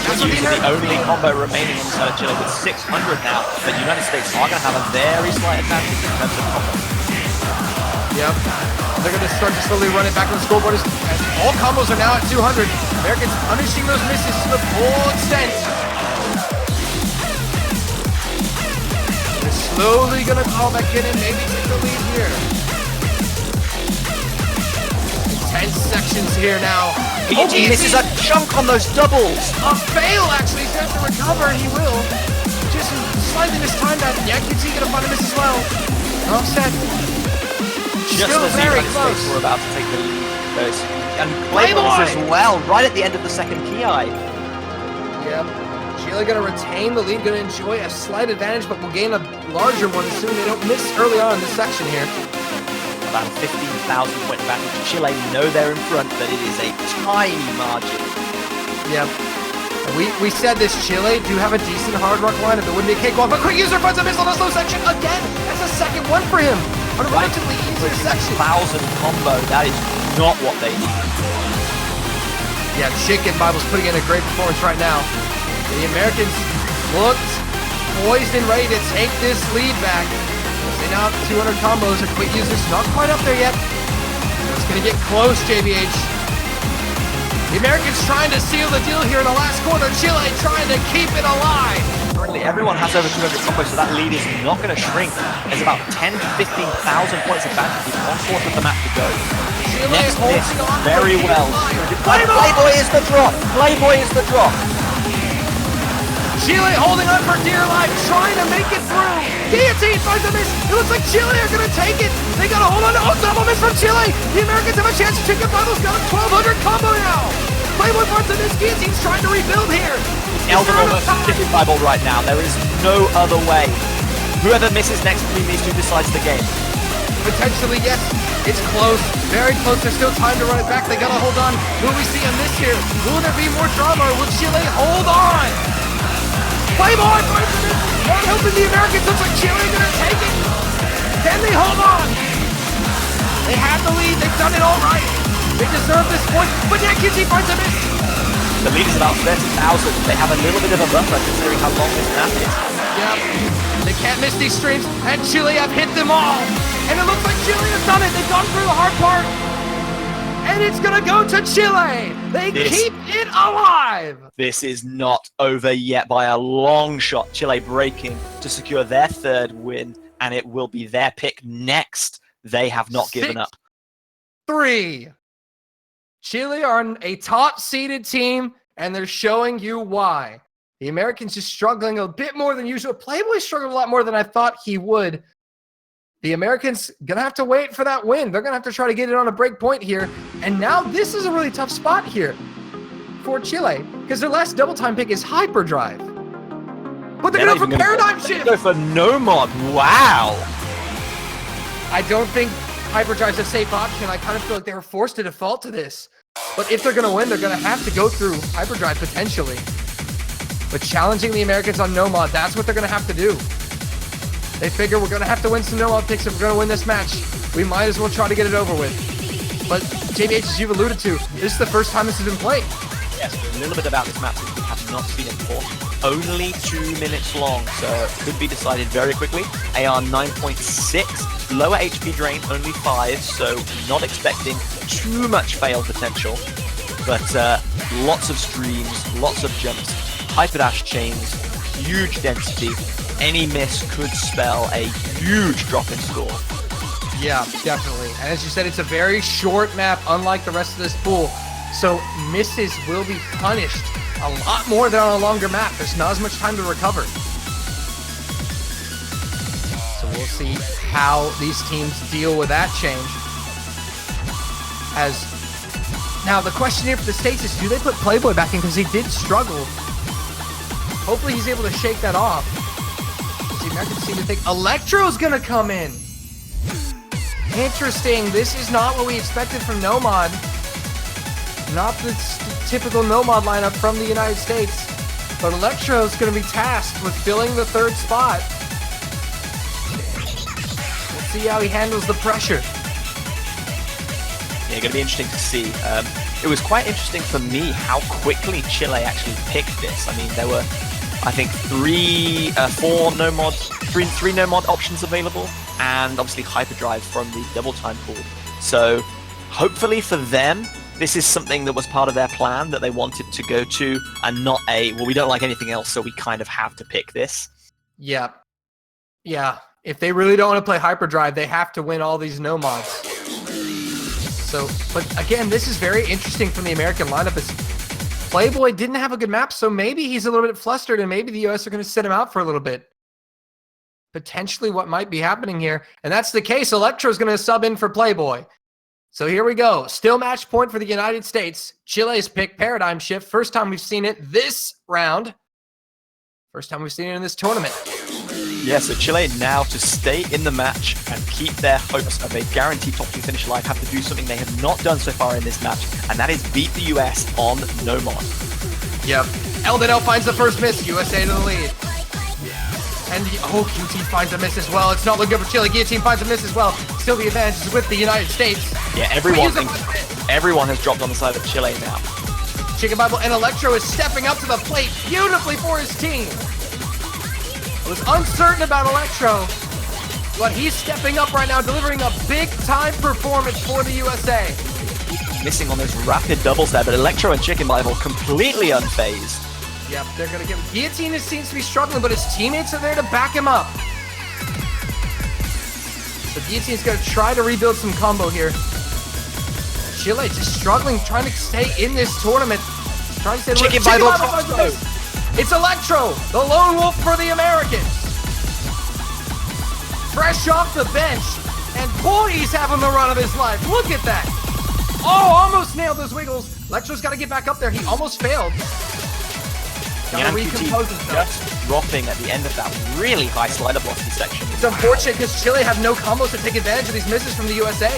That's the only combo remaining on the side of Chile with 600 now, but the United States are going to have a very slight advantage in terms of combo. Yep. They're going to start to slowly run it back on the scoreboard. All combos are now at 200. Americans punishing those misses to the full extent. They're slowly going to call back in and maybe take the lead here. tense sections here now. PG misses a chunk on those doubles. A fail, actually. He's going to recover. He will. Just slightly mistimed that. Yeah, QT going to find a miss as well. Offset. Just Still as the very United close. States were about to take the lead. And Playboys as well, right at the end of the second key eye. Yep. Chile going to retain the lead, going to enjoy a slight advantage, but will gain a larger one soon. They don't miss early on in this section here. About a 15,000 point advantage. Chile know they're in front, but it is a tiny margin. Yep. We said this, Chile do have a decent hard rock lineup. It wouldn't be a cakewalk, but quick user finds a miss on a slow section again. That's a second one for him on a relatively easier section. 1,000 combo, that is not what they need. Yeah, Chicken Bible's putting in a great performance right now. The Americans looked poised and ready to take this lead back. They now have 200 combos. A quick user's not quite up there yet. It's going to get close, JBH. The Americans trying to seal the deal here in the last quarter. Chile trying to keep it alive. Currently, everyone has over 200 combos, so that lead is not going to shrink. There's about 10 to 15,000 points advantage with 1/4 of the map to go. Chile Next miss, holding on very well. Playboy is the drop. Playboy is the drop. Chile holding on for dear life, trying to make it through. Guillotine finds a miss. It looks like Chile are going to take it. They got to hold on to. Oh, double miss from Chile. The Americans have a chance. Chicken Bible's got a 1,200 combo now. Playboy finds a miss. Guillotine's trying to rebuild here. Elder almost Chicken Bible right now. There is no other way. Whoever misses next between these two decides the game. Potentially, yes. It's close. Very close. There's still time to run it back. They got to hold on. Will we see a miss here? Will there be more drama, or will Chile hold on? Playboy finds a miss. Not helping the Americans. Looks like Chile are going to take it. Can they hold on? They have the lead. They've done it all right. They deserve this point. But yeah, QT finds a miss. The lead is about 30,000. They have a little bit of a buffer considering how long this map is. Yep. They can't miss these streams, and Chile have hit them all. And it looks like Chile has done it. They've gone through the hard part. And it's going to go to Chile. They keep it alive. This is not over yet by a long shot. Chile breaking to secure their third win, and it will be their pick next. They have not given up. 6-3. Chile are a top-seeded team, and they're showing you why. The Americans just struggling a bit more than usual. Playboy struggled a lot more than I thought he would. The Americans going to have to wait for that win. They're going to have to try to get it on a break point here. And now this is a really tough spot here for Chile, because their last double-time pick is Hyperdrive. But they're going to go for Paradigm Shift. Go for No-Mod. Wow. I don't think Hyperdrive's a safe option. I kind of feel like they were forced to default to this. But if they're going to win, they're going to have to go through Hyperdrive potentially. But challenging the Americans on No-Mod, that's what they're going to have to do. They figure we're going to have to win some No-Mod picks if we're going to win this match. We might as well try to get it over with. But JBH, as you've alluded to, this is the first time this has been played. Yes, a little bit about this map since we have not seen it before. Only 2 minutes long, so it could be decided very quickly. AR 9.6, lower HP drain, only 5, so not expecting too much fail potential. But lots of streams, lots of jumps, hyperdash chains, huge density. Any miss could spell a huge drop in score. Yeah, definitely. And as you said, it's a very short map, unlike the rest of this pool. So misses will be punished a lot more than on a longer map. There's not as much time to recover. So we'll see how these teams deal with that change. As now the question here for the States is, do they put Playboy back in? Because he did struggle. Hopefully he's able to shake that off. The Americans seem to think Electro's gonna come in. Interesting. This is not what we expected from No-Mod. Not the typical No-Mod lineup from the United States. But Electro's going to be tasked with filling the third spot. We'll see how he handles the pressure. Yeah, going to be interesting to see. It was quite interesting for me how quickly Chile actually picked this. I mean, there were, I think, three no-mod options available, and obviously Hyperdrive from the double time pool. So hopefully for them, this is something that was part of their plan that they wanted to go to, and not a, well, we don't like anything else, so we kind of have to pick this. Yeah. Yeah. If they really don't want to play Hyperdrive, they have to win all these no-mods. So, but again, this is very interesting from the American lineup. Is Playboy didn't have a good map, so maybe he's a little bit flustered, and maybe the US are going to sit him out for a little bit. Potentially what might be happening here. And that's the case. Electro's going to sub in for Playboy. So here we go. Still match point for the United States. Chile's pick, paradigm shift. First time we've seen it this round. First time we've seen it in this tournament. Yeah, so Chile now to stay in the match and keep their hopes of a guaranteed top 2 finish alive have to do something they have not done so far in this match, and that is beat the US on no mod. Yep. Eldonell finds the first miss. USA to the lead. And QT finds a miss as well. It's not looking good for Chile. Guillotine finds a miss as well. Still the advantage is with the United States. Yeah, everyone has dropped on the side of Chile now. Chicken Bible and Electro is stepping up to the plate beautifully for his team. I was uncertain about Electro, but he's stepping up right now, delivering a big-time performance for the USA. Missing on those rapid doubles there, but Electro and Chicken Bible completely unfazed. Yep, they're going to get him. Guillotine seems to be struggling, but his teammates are there to back him up. So Guillotine's going to try to rebuild some combo here. Chile just struggling, trying to stay in this tournament. Trying to stay Chicken Bible. It's Electro, the lone wolf for the Americans. Fresh off the bench, and boy, he's having the run of his life. Look at that. Oh, almost nailed those wiggles. Electro's got to get back up there. He almost failed. Gotta recompose himself. Just dropping at the end of that really high slider velocity section. It's unfortunate because Chile have no combos to take advantage of these misses from the USA.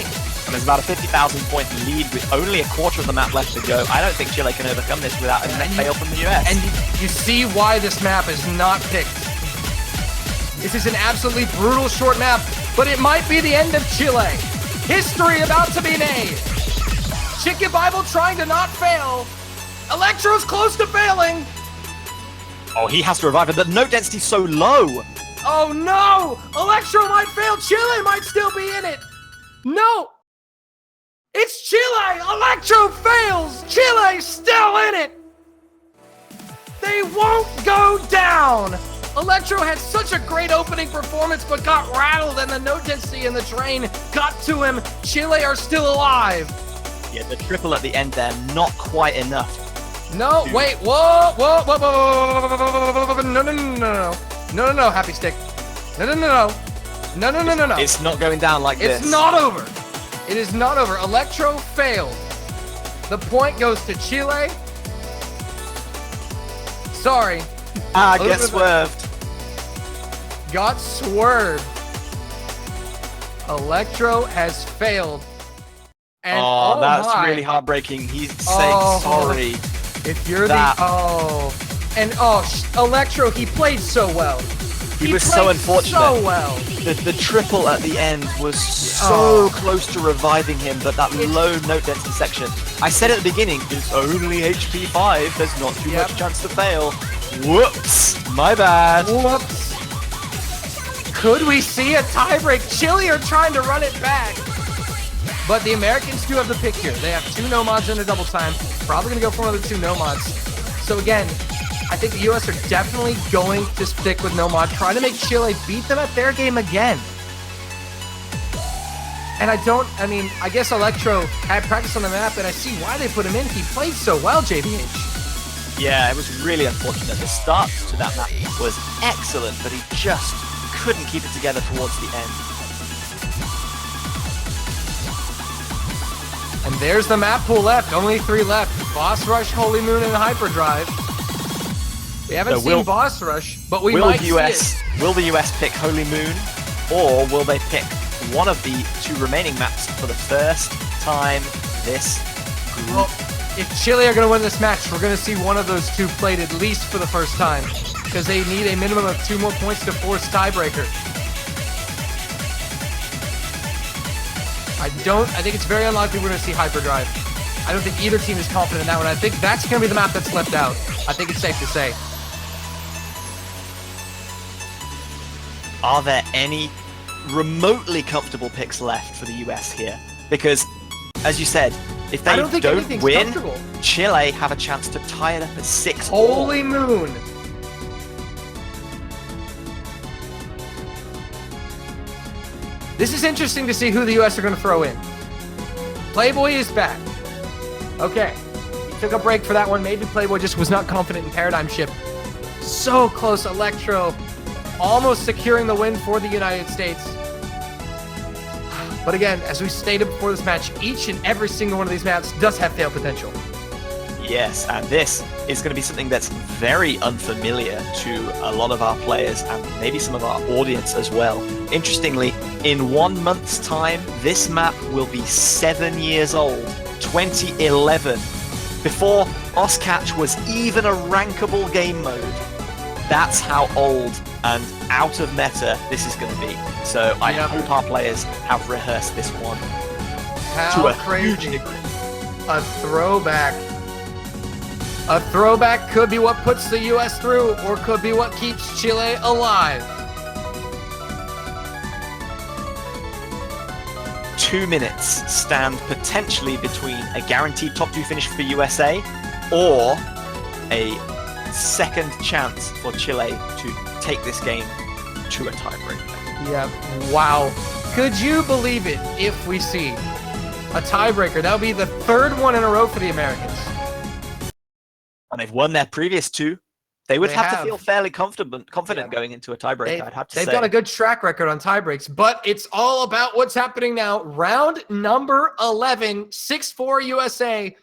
And there's about a 50,000 point lead with only a quarter of the map left to go. I don't think Chile can overcome this without a net fail from the US. And you see why this map is not picked. This is an absolutely brutal short map, but it might be the end of Chile. History about to be made. Chicken Bible trying to not fail. Electro's close to failing. Oh, he has to revive it, but note density's so low. Oh no! Electro might fail. Chile might still be in it. No! It's Chile! Electro fails! Chile's still in it! They won't go down! Electro had such a great opening performance, but got rattled, and the note density in the train got to him. Chile are still alive. Yeah, the triple at the end there, not quite enough. No, wait, whoa, no, Happy Stick. No. It's not going down like this. It's not over. It is not over. Electro failed. The point goes to Chile. Sorry. Get swerved. Got swerved. Electro has failed. And that's really heartbreaking. He's saying sorry. If you're Electro, he played so well. He was so unfortunate. So well. The triple at the end was so close to reviving him, but that low note density section. I said at the beginning, it's only HP 5. There's not too much chance to fail. Whoops, my bad. Whoops. Could we see a tiebreak? Chile are trying to run it back. But the Americans do have the pick here. They have 2 no mods and a double time. Probably going to go for one of the 2 no mods. So again, I think the US are definitely going to stick with no mod, try to make Chile beat them at their game again. And I guess Electro had practice on the map, and I see why they put him in. He played so well, JBH. Yeah, it was really unfortunate. The start to that map was excellent, but he just couldn't keep it together towards the end. And there's the map pool left. Only 3 left. Boss Rush, Holy Moon, and Hyperdrive. We haven't seen Boss Rush, but we might see it. Will the US pick Holy Moon, or will they pick one of the 2 remaining maps for the first time this group? Well, if Chile are going to win this match, we're going to see one of those 2 played at least for the first time, because they need a minimum of 2 more points to force tiebreaker. I think it's very unlikely we're going to see Hyperdrive. I don't think either team is confident in that one. I think that's going to be the map that's left out. I think it's safe to say. Are there any remotely comfortable picks left for the US here? Because, as you said, if they don't win, Chile have a chance to tie it up at 6. Holy Moon! This is interesting to see who the US are going to throw in. Playboy is back. Okay. He took a break for that one. Maybe Playboy just was not confident in Paradigm Shift. So close, Electro almost securing the win for the United States. But again, as we stated before this match, each and every single one of these maps does have fail potential. Yes, and this is going to be something that's very unfamiliar to a lot of our players and maybe some of our audience as well. Interestingly, in 1 month's time, this map will be 7 years old, 2011, before Oscatch was even a rankable game mode. That's how old and out of meta this is going to be. So I hope our players have rehearsed this one to a huge degree. A throwback. A throwback could be what puts the U.S. through, or could be what keeps Chile alive. 2 minutes stand potentially between a guaranteed top 2 finish for USA or a second chance for Chile to take this game to a tiebreaker. Yeah, wow. Could you believe it if we see a tiebreaker? That would be the third one in a row for the Americans. And they've won their previous 2. They would have to feel fairly confident going into a tiebreaker, I'd have to say. They've got a good track record on tiebreaks, but it's all about what's happening now. Round number 11, 6-4 USA.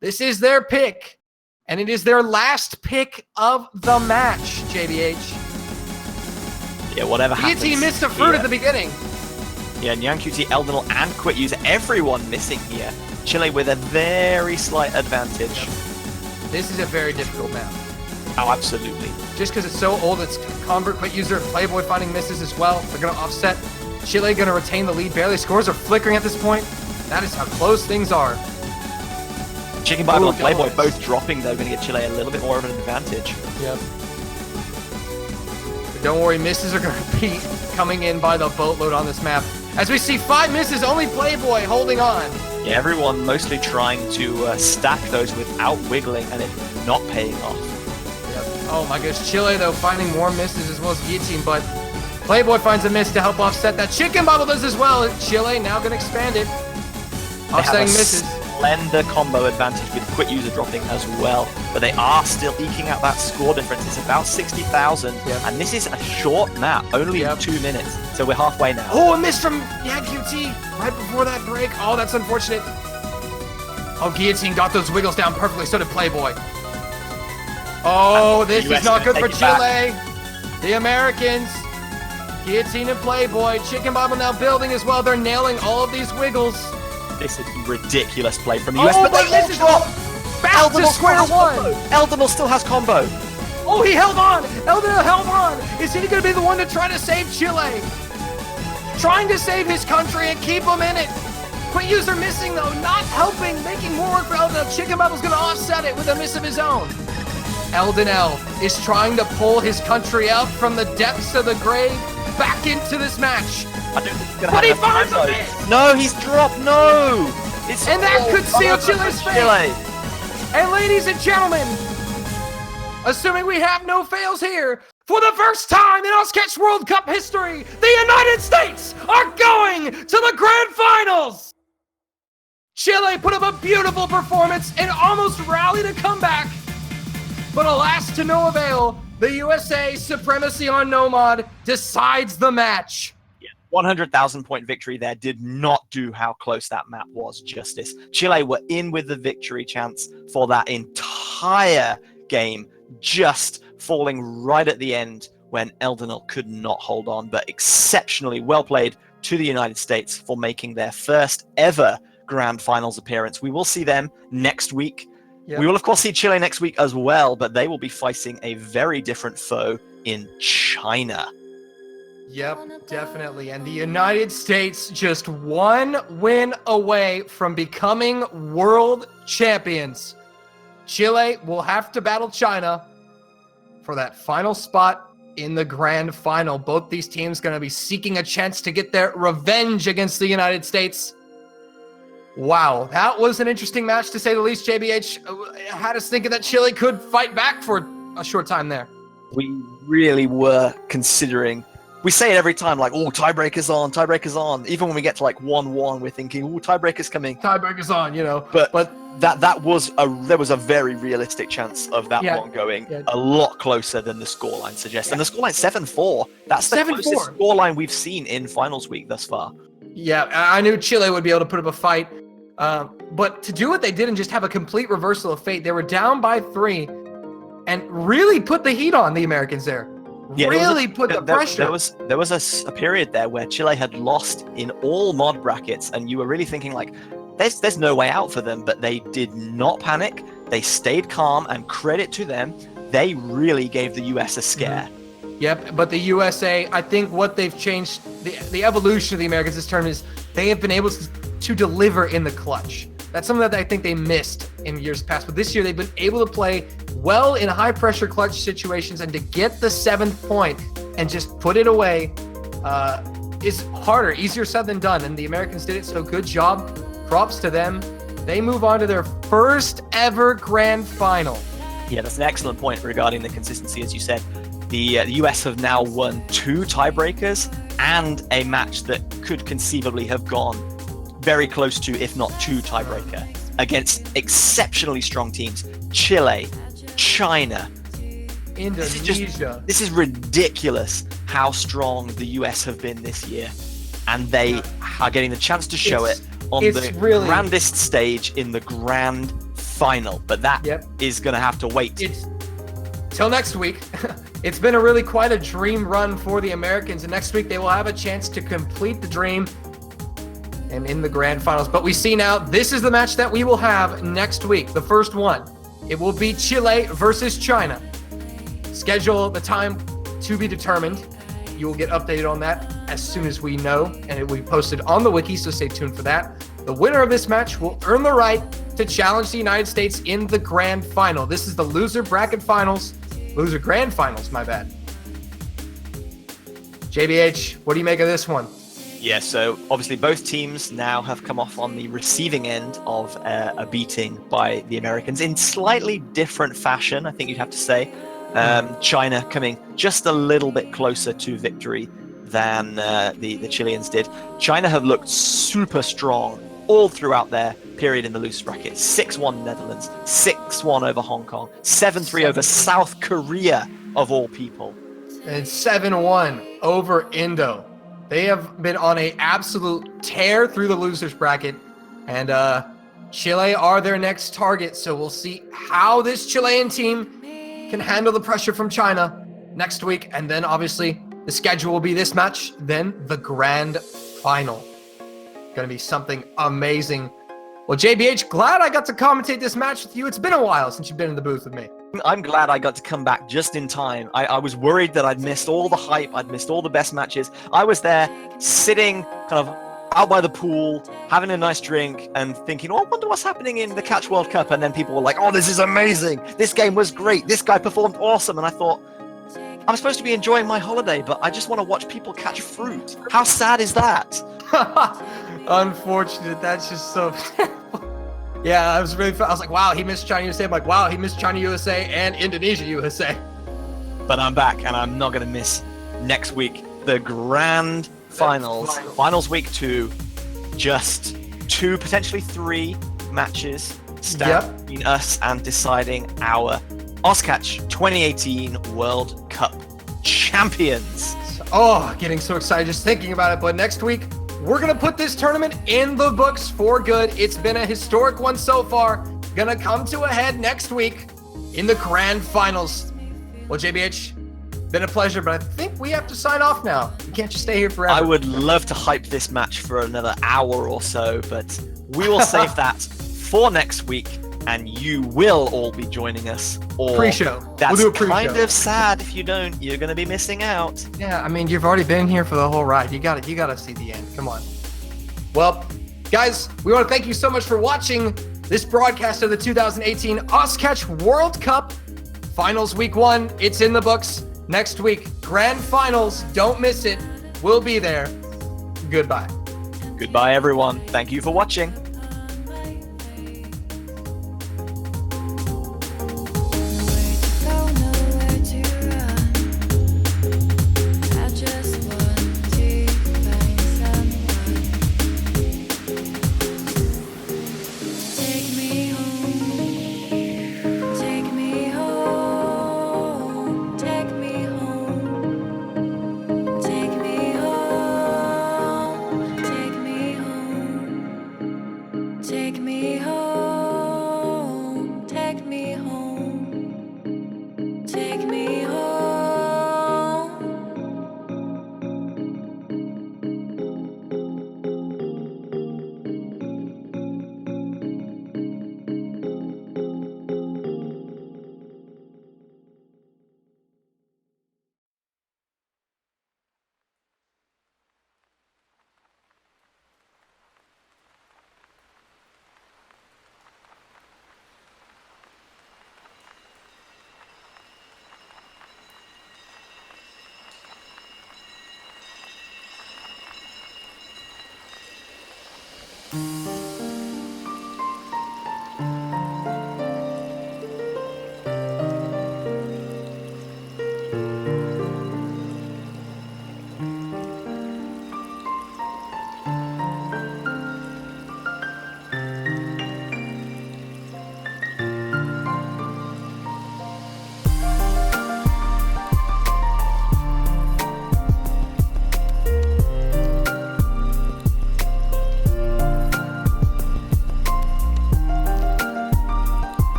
This is their pick, and it is their last pick of the match, JBH. Yeah, whatever happens. Team missed a fruit at the beginning. Yeah, NyanQT, Eldenal, and Quit User, everyone missing here. Chile with a very slight advantage. This is a very difficult map. Oh, absolutely. Just because it's so old, it's Convert, Quit User, Playboy finding misses as well. They're going to offset. Chile going to retain the lead. Barely. Scores are flickering at this point. That is how close things are. Chicken Bible and Playboy both dropping, though, going to give Chile a little bit more of an advantage. Yep. But don't worry, misses are going to be coming in by the boatload on this map. As we see 5 misses, only Playboy holding on. Yeah, everyone mostly trying to stack those without wiggling and it not paying off. Yep. Oh my gosh, Chile though finding more misses as well as Guillotine, but Playboy finds a miss to help offset that. Chicken Bubble does as well. Chile now going to expand it. Offsetting misses. Slender combo advantage with Quit User dropping as well, but they are still eking out that score difference. It's about 60,000, and this is a short map, only 2 minutes, so we're halfway now. Oh, a miss from NyanQT right before that break. Oh, that's unfortunate. Oh, Guillotine got those wiggles down perfectly, so did Playboy. Oh, this is not good for Chile. The Americans, Guillotine and Playboy. Chicken Bobble now building as well. They're nailing all of these wiggles. This is ridiculous play from the US, but this is all back to square one. Eldenal still has combo. Oh, he held on. Eldenal held on. Is he going to be the one to try to save Chile? Trying to save his country and keep him in it. Quit User missing, though, not helping, making more work for Eldenal. Chicken Bubble's going to offset it with a miss of his own. Eldenal is trying to pull his country out from the depths of the grave back into this match. But he finds a miss! No, he's dropped, no! And that could seal Chile's fate! And ladies and gentlemen, assuming we have no fails here, for the first time in Oscatch World Cup history, the United States are going to the Grand Finals! Chile put up a beautiful performance and almost rallied a comeback, but alas to no avail, the USA supremacy on Nomad decides the match. 100,000 point victory there did not do how close that map was justice. Chile were in with the victory chance for that entire game, just falling right at the end when Eldenal could not hold on, but exceptionally well played to the United States for making their first ever Grand Finals appearance. We will see them next week. Yep. We will, of course, see Chile next week as well, but they will be facing a very different foe in China. Yep, definitely. And the United States just 1 win away from becoming world champions. Chile will have to battle China for that final spot in the grand final. Both these teams going to be seeking a chance to get their revenge against the United States. Wow, that was an interesting match to say the least. JBH had us thinking that Chile could fight back for a short time there. We really were considering we say it every time, like, oh, tiebreakers on, tiebreakers on. Even when we get to like 1-1, we're thinking, oh, tiebreakers coming. Tiebreakers on, you know. But there was a very realistic chance of that one going a lot closer than the scoreline suggests. And the scoreline 7-4. That's the closest scoreline we've seen in finals week thus far. Yeah, I knew Chile would be able to put up a fight. But to do what they did and just have a complete reversal of fate, they were down by 3 and really put the heat on the Americans there. Yeah, put the pressure. There was a period there where Chile had lost in all mod brackets, and you were really thinking like, there's no way out for them. But they did not panic. They stayed calm, and credit to them, they really gave the US a scare. Yep, but the USA, I think what they've changed, the evolution of the Americans this term is they have been able to deliver in the clutch. That's something that I think they missed in years past. But this year, they've been able to play well in high-pressure clutch situations, and to get the 7th point and just put it away is harder, easier said than done. And the Americans did it, so good job. Props to them. They move on to their first ever grand final. Yeah, that's an excellent point regarding the consistency, as you said. The US have now won 2 tiebreakers and a match that could conceivably have gone very close to, if not 2 tiebreaker, against exceptionally strong teams. Chile, China, Indonesia. This is ridiculous how strong the US have been this year. And they are getting the chance to show it on the grandest stage in the grand final. But that is going to have to wait. Till next week. It's been quite a dream run for the Americans. And next week they will have a chance to complete the dream and in the grand finals. But we see now, this is the match that we will have next week, the first one. It will be Chile versus China. Schedule, the time to be determined. You will get updated on that as soon as we know, and it will be posted on the wiki, so stay tuned for that. The winner of this match will earn the right to challenge the United States in the grand final. This is the loser bracket finals, loser grand finals, my bad. JBH, what do you make of this one? Yeah, so obviously both teams now have come off on the receiving end of a beating by the Americans in slightly different fashion, I think you'd have to say. China coming just a little bit closer to victory than the Chileans did. China have looked super strong all throughout their period in the loose bracket. 6-1 Netherlands, 6-1 over Hong Kong, 7-3 over South Korea, of all people. And 7-1 over Indo. They have been on an absolute tear through the losers bracket, and Chile are their next target. So we'll see how this Chilean team can handle the pressure from China next week. And then obviously the schedule will be this match, then the grand final. Going to be something amazing. Well, JBH, glad I got to commentate this match with you. It's been a while since you've been in the booth with me. I'm glad I got to come back just in time. I was worried that I'd missed all the hype. I'd missed all the best matches. I was there sitting kind of out by the pool, having a nice drink and thinking, oh, I wonder what's happening in the Catch World Cup. And then people were like, oh, this is amazing. This game was great. This guy performed awesome. And I thought, I'm supposed to be enjoying my holiday, but I just want to watch people catch fruit. How sad is that? Unfortunate. That's just so Yeah, I was like, wow, he missed China USA. I'm like, wow, he missed China USA and Indonesia USA. But I'm back, and I'm not going to miss next week the grand finals. Finals week 2. Just 2, potentially 3 matches stand between us and deciding our Oscatch 2018 World Cup champions. Oh, getting so excited just thinking about it. But next week, we're going to put this tournament in the books for good. It's been a historic one so far. Going to come to a head next week in the grand finals. Well, JBH, been a pleasure, but I think we have to sign off now. We can't just stay here forever. I would love to hype this match for another hour or so, but we will save that for next week, and you will all be joining us. Or pre-show. That's we'll do a pre-show. Kind of sad if you don't. You're going to be missing out. Yeah, I mean, you've already been here for the whole ride. You got to see the end. Come on. Well, guys, we want to thank you so much for watching this broadcast of the 2018 Oscatch World Cup Finals Week 1. It's in the books. Next week, grand finals. Don't miss it. We'll be there. Goodbye. Goodbye, everyone. Thank you for watching.